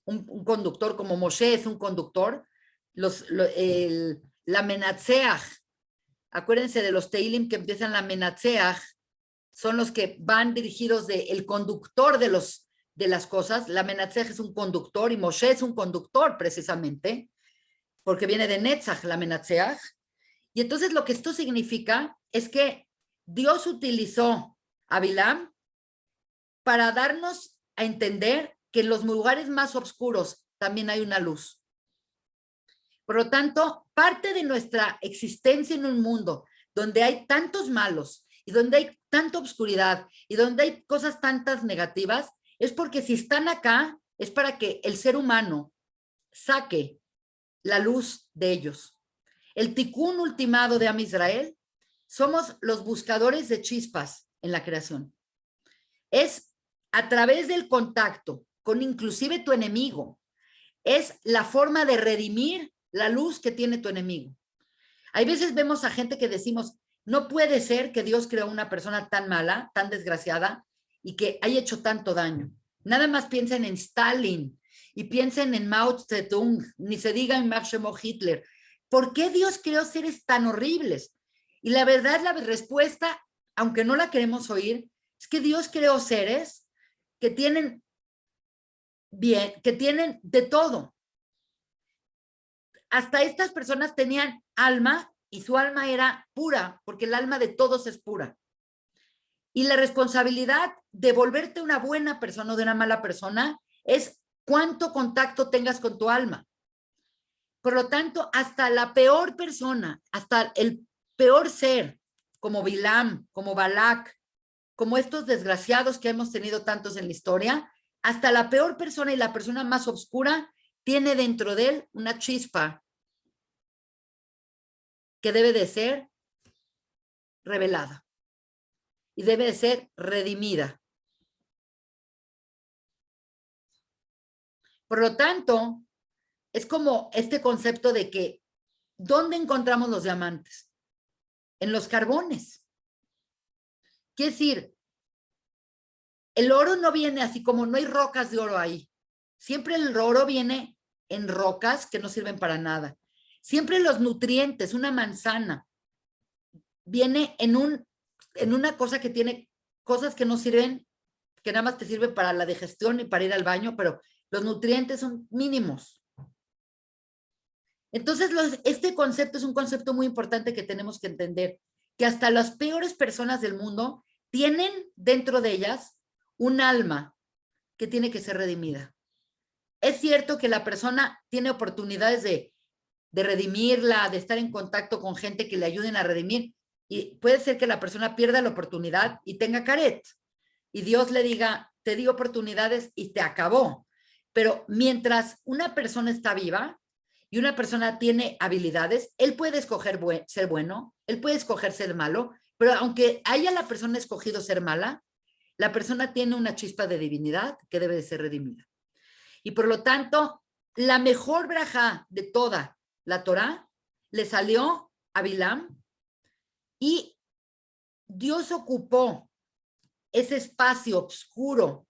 S1: un conductor como Moshe es un conductor, la Menatseach, acuérdense de los Teilim que empiezan la Menatseach, son los que van dirigidos el conductor de las cosas. La Menatseach es un conductor y Moshe es un conductor precisamente, porque viene de Netzach, la Menatseach. Y entonces lo que esto significa es que Dios utilizó a Bilam para darnos a entender que en los lugares más oscuros también hay una luz. Por lo tanto, parte de nuestra existencia en un mundo donde hay tantos malos y donde hay tanta oscuridad y donde hay cosas tantas negativas, es porque si están acá, es para que el ser humano saque la luz de ellos. El Tikkun ultimado de Am Israel, somos los buscadores de chispas en la creación. Es a través del contacto con inclusive tu enemigo, es la forma de redimir la luz que tiene tu enemigo. Hay veces vemos a gente que decimos, no puede ser que Dios creó una persona tan mala, tan desgraciada y que haya hecho tanto daño. Nada más piensen en Stalin y piensen en Mao Zedong, ni se diga en Máximo Hitler. ¿Por qué Dios creó seres tan horribles? Y la verdad, la respuesta, aunque no la queremos oír, es que Dios creó seres que tienen bien, que tienen de todo. Hasta estas personas tenían alma y su alma era pura, porque el alma de todos es pura. Y la responsabilidad de volverte una buena persona o de una mala persona es cuánto contacto tengas con tu alma. Por lo tanto, hasta la peor persona, hasta el peor ser, como Bilam, como Balak, como estos desgraciados que hemos tenido tantos en la historia, hasta la peor persona y la persona más oscura tiene dentro de él una chispa que debe de ser revelada y debe de ser redimida. Por lo tanto, es como este concepto de que, ¿dónde encontramos los diamantes? En los carbones. Quiere decir, el oro no viene así como no hay rocas de oro ahí. Siempre el oro viene en rocas que no sirven para nada. Siempre los nutrientes, una manzana, viene en una cosa que tiene cosas que no sirven, que nada más te sirven para la digestión y para ir al baño, pero los nutrientes son mínimos. Entonces, este concepto es un concepto muy importante que tenemos que entender, que hasta las peores personas del mundo tienen dentro de ellas un alma que tiene que ser redimida. Es cierto que la persona tiene oportunidades de redimirla, de estar en contacto con gente que le ayuden a redimir, y puede ser que la persona pierda la oportunidad y tenga caret, y Dios le diga, te di oportunidades y te acabó. Pero mientras una persona está viva y una persona tiene habilidades, él puede escoger ser bueno, él puede escoger ser malo, pero aunque haya la persona escogido ser mala, la persona tiene una chispa de divinidad que debe de ser redimida. Y por lo tanto, la mejor braja de toda la Torá le salió a Bilam y Dios ocupó ese espacio oscuro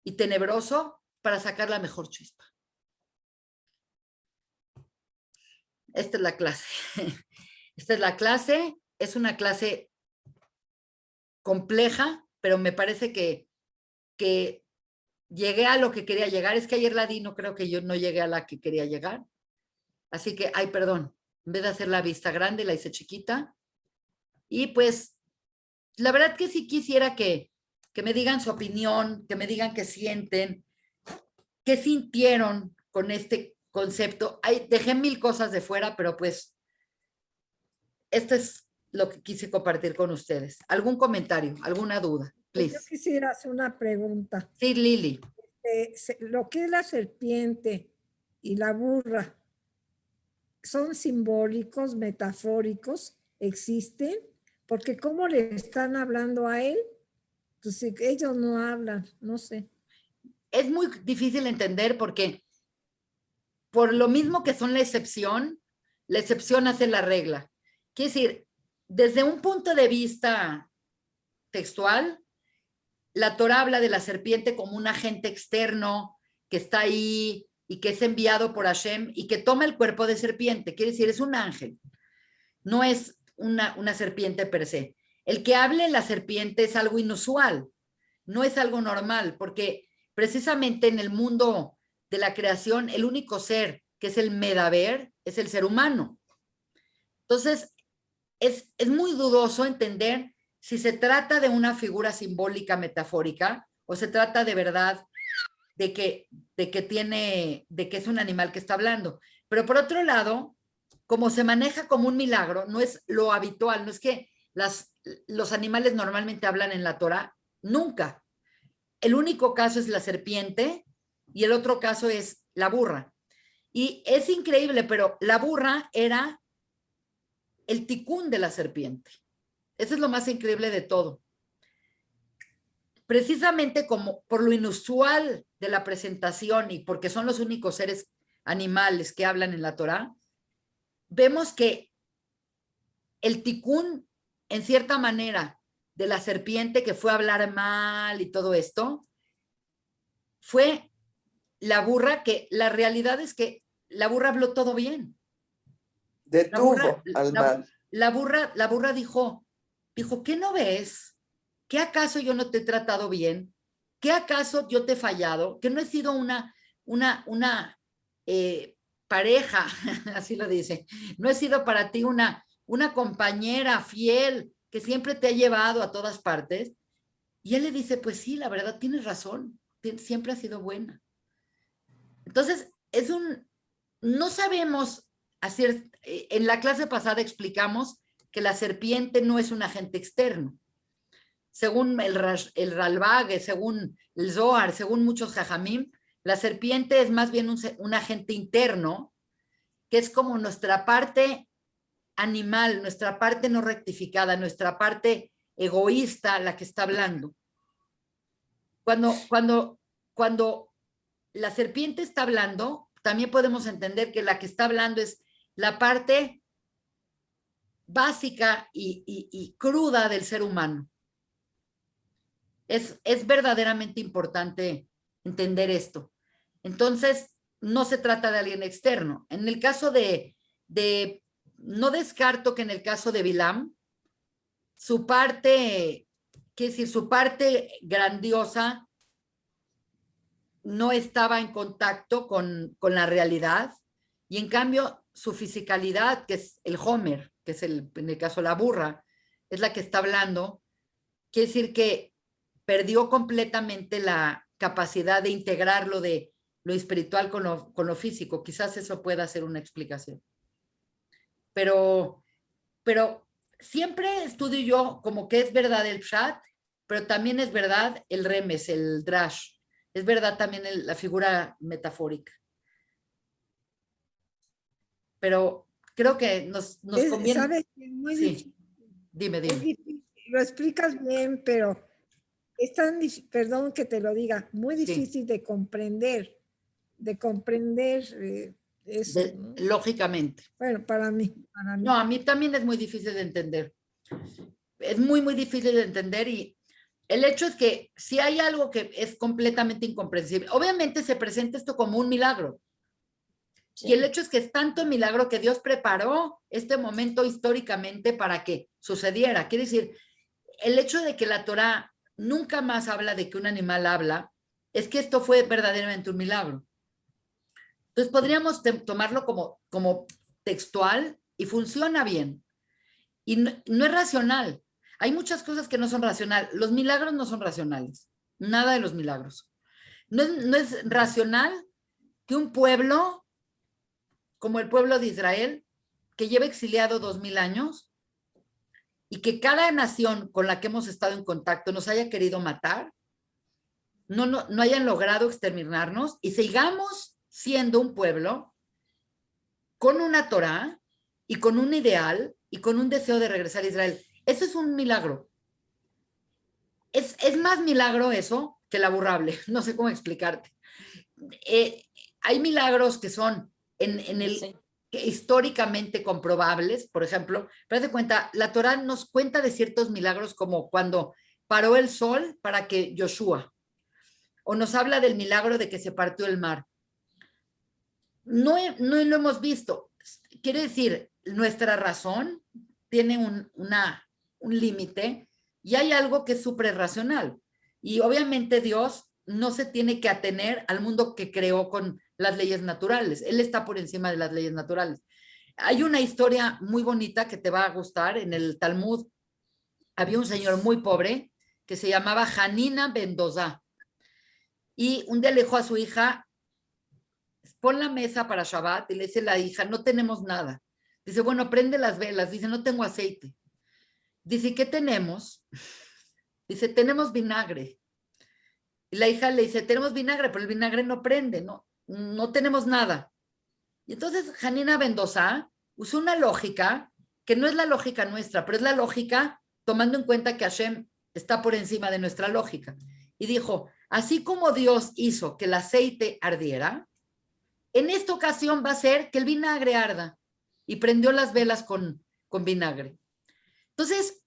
S1: y tenebroso para sacar la mejor chispa. Esta es la clase. Esta es la clase. Es una clase compleja, pero me parece que llegué a lo que quería llegar. Es que ayer la di, no creo que yo no llegué a la que quería llegar. Así que, ay, perdón, en vez de hacer la vista grande, la hice chiquita. Y pues, la verdad que sí quisiera que me digan su opinión, que me digan qué sienten, qué sintieron con este concepto. Ay, dejé mil cosas de fuera, pero pues, esto es lo que quise compartir con ustedes. ¿Algún comentario, alguna duda?
S2: Pues yo
S1: Please.
S2: quisiera hacer una pregunta.
S1: Sí, Lili.
S2: Lo que es la serpiente y la burra, ¿son simbólicos, metafóricos? ¿Existen? Porque ¿cómo le están hablando a él? Pues si ellos no hablan, no sé.
S1: Es muy difícil entender porque por lo mismo que son la excepción hace la regla. Quiere decir, desde un punto de vista textual, la Torá habla de la serpiente como un agente externo que está ahí y que es enviado por Hashem y que toma el cuerpo de serpiente. Quiere decir, es un ángel, no es una serpiente per se. El que hable la serpiente es algo inusual, no es algo normal, porque precisamente en el mundo de la creación, el único ser que es el medaber es el ser humano. Entonces, es muy dudoso entender si se trata de una figura simbólica metafórica o se trata de verdad de que es un animal que está hablando. Pero por otro lado, como se maneja como un milagro, no es lo habitual, no es que los animales normalmente hablan en la Torah, nunca. El único caso es la serpiente y el otro caso es la burra. Y es increíble, pero la burra era el ticún de la serpiente. Eso es lo más increíble de todo. Precisamente como por lo inusual de la presentación y porque son los únicos seres animales que hablan en la Torá, vemos que el ticún, en cierta manera, de la serpiente que fue a hablar mal y todo esto, fue la burra, que la realidad es que la burra habló todo bien.
S3: Detuvo al mal.
S1: La burra dijo, ¿qué no ves? ¿Qué acaso yo no te he tratado bien? ¿Qué acaso yo te he fallado? ¿Que no he sido una pareja? Así lo dice. No he sido para ti una compañera fiel que siempre te ha llevado a todas partes. Y él le dice, pues sí, la verdad, tienes razón. Siempre ha sido buena. Entonces, no sabemos hacer, en la clase pasada explicamos que la serpiente no es un agente externo. Según el Ralbag, según el Zohar, según muchos jajamim, la serpiente es más bien un agente interno, que es como nuestra parte animal, nuestra parte no rectificada, nuestra parte egoísta, la que está hablando. Cuando la serpiente está hablando, también podemos entender que la que está hablando es la parte básica y cruda del ser humano. Es verdaderamente importante entender esto. Entonces, no se trata de alguien externo. En el caso no descarto que en el caso de Bilam, su parte grandiosa no estaba en contacto con la realidad, y en cambio su fisicalidad, que es el Homer, que es en el caso la burra, es la que está hablando, quiere decir que perdió completamente la capacidad de integrar lo espiritual con lo físico. Quizás eso pueda ser una explicación. Pero siempre estudio yo como que es verdad el Pshat, pero también es verdad el Remes, el Drash. Es verdad también la figura metafórica. Pero creo que nos conviene.
S2: ¿Sabes? Muy
S1: sí.
S2: difícil.
S1: Dime.
S2: Lo explicas bien, pero es tan, perdón que te lo diga, muy difícil de comprender eso. ¿no?
S1: Lógicamente.
S2: Bueno, para mí.
S1: No, a mí también es muy difícil de entender. Es muy, muy difícil de entender, y el hecho es que si hay algo que es completamente incomprensible, obviamente se presenta esto como un milagro. Sí. Y el hecho es que es tanto milagro que Dios preparó este momento históricamente para que sucediera. Quiere decir, el hecho de que la Torá nunca más habla de que un animal habla, es que esto fue verdaderamente un milagro. Entonces podríamos tomarlo como textual y funciona bien. Y no es racional. Hay muchas cosas que no son racionales. Los milagros no son racionales. Nada de los milagros. No es racional que un pueblo, como el pueblo de Israel, que lleva exiliado 2000 años, y que cada nación con la que hemos estado en contacto nos haya querido matar, no hayan logrado exterminarnos, y sigamos siendo un pueblo con una Torá y con un ideal y con un deseo de regresar a Israel. Eso es un milagro. Es más milagro eso que la burrable. No sé cómo explicarte. Hay milagros que son en el que históricamente comprobables, por ejemplo, pero haz de cuenta, la Torá nos cuenta de ciertos milagros como cuando paró el sol para que Joshua, o nos habla del milagro de que se partió el mar. No lo hemos visto. Quiere decir, nuestra razón tiene un límite y hay algo que es suprarracional. Y obviamente Dios no se tiene que atener al mundo que creó con las leyes naturales. Él está por encima de las leyes naturales. Hay una historia muy bonita que te va a gustar. En el Talmud había un señor muy pobre que se llamaba Hanina ben Dosa. Y un día le dijo a su hija, pon la mesa para Shabbat, y le dice la hija, no tenemos nada. Dice, bueno, prende las velas. Dice, no tengo aceite. Dice, ¿qué tenemos? Dice, tenemos vinagre. Y la hija le dice, tenemos vinagre, pero el vinagre no prende, no tenemos nada. Y entonces Hanina ben Dosa usó una lógica que no es la lógica nuestra, pero es la lógica tomando en cuenta que Hashem está por encima de nuestra lógica. Y dijo, así como Dios hizo que el aceite ardiera, en esta ocasión va a ser que el vinagre arda. Y prendió las velas con vinagre. Entonces,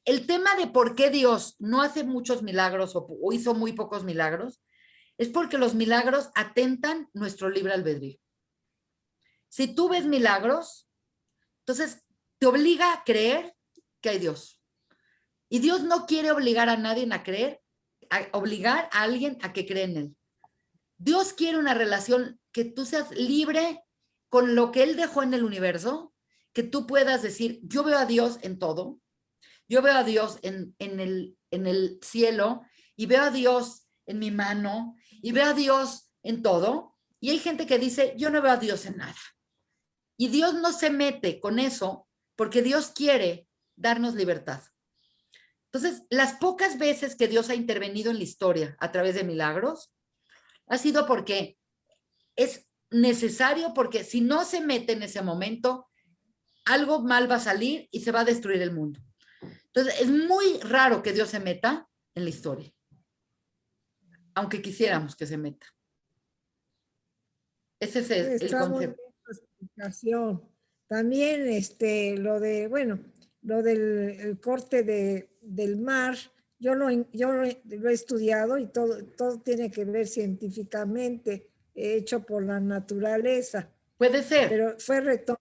S1: el tema de por qué Dios no hace muchos milagros o hizo muy pocos milagros es porque los milagros atentan nuestro libre albedrío. Si tú ves milagros, entonces te obliga a creer que hay Dios. Y Dios no quiere obligar a nadie a creer, obligar a alguien a que cree en él. Dios quiere una relación que tú seas libre con lo que Él dejó en el universo, que tú puedas decir, yo veo a Dios en todo, yo veo a Dios en el cielo, y veo a Dios en mi mano, y veo a Dios en todo. Y hay gente que dice, yo no veo a Dios en nada. Y Dios no se mete con eso porque Dios quiere darnos libertad. Entonces, las pocas veces que Dios ha intervenido en la historia a través de milagros, ha sido porque es necesario, porque si no se mete en ese momento, algo mal va a salir y se va a destruir el mundo. Entonces, es muy raro que Dios se meta en la historia, aunque quisiéramos que se meta. Ese es el concepto.
S2: Explicación. También lo del corte del mar, yo lo he estudiado y todo tiene que ver científicamente, hecho por la naturaleza.
S1: Puede ser.
S2: Pero fue retomado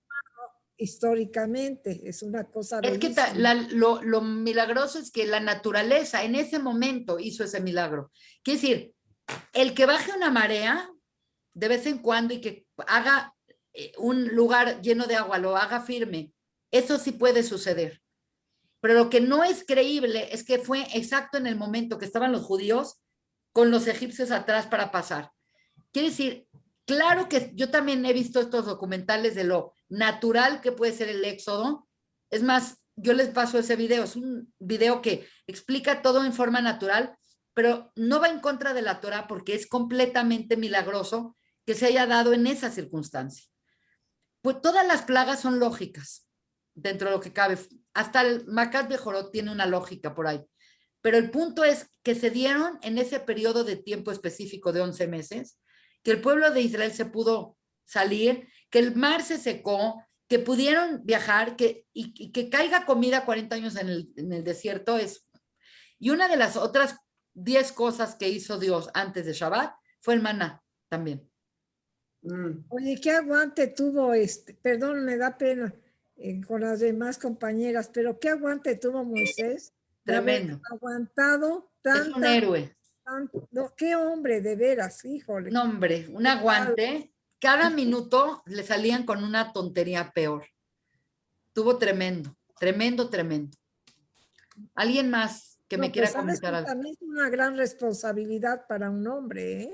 S2: históricamente, es una cosa
S1: es bellísima. Que lo milagroso es que la naturaleza en ese momento hizo ese milagro. Quiere decir, el que baje una marea de vez en cuando y que haga un lugar lleno de agua, lo haga firme, eso sí puede suceder. Pero lo que no es creíble es que fue exacto en el momento que estaban los judíos con los egipcios atrás para pasar. Quiere decir, claro que yo también he visto estos documentales de lo natural que puede ser el éxodo. Es más, yo les paso ese video. Es un video que explica todo en forma natural, pero no va en contra de la Torah porque es completamente milagroso que se haya dado en esa circunstancia. Pues todas las plagas son lógicas dentro de lo que cabe. Hasta el Macat Bejorot tiene una lógica por ahí. Pero el punto es que se dieron en ese periodo de tiempo específico de 11 meses, que el pueblo de Israel se pudo salir, que el mar se secó, que pudieron viajar, y que caiga comida 40 años en el desierto es... Y una de las otras 10 cosas que hizo Dios antes de Shabbat fue el maná también.
S2: Oye, ¿qué aguante tuvo perdón, me da pena con las demás compañeras, pero qué aguante tuvo Moisés?
S1: Tremendo.
S2: Aguantado
S1: es un héroe.
S2: No, qué hombre, de veras, híjole.
S1: No, hombre, un aguante. Cada minuto le salían con una tontería peor. Tuvo tremendo. ¿Alguien más que me quiera comentar algo?
S2: También es una gran responsabilidad para un hombre, ¿eh?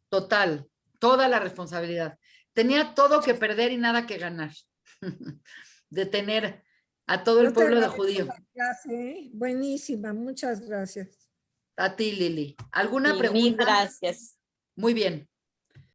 S1: Total, toda la responsabilidad. Tenía todo que perder y nada que ganar. De tener a todo el pueblo de judío.
S2: Buenísima, muchas gracias.
S1: A ti, Lili. ¿Alguna pregunta?
S4: Mil gracias.
S1: Muy bien.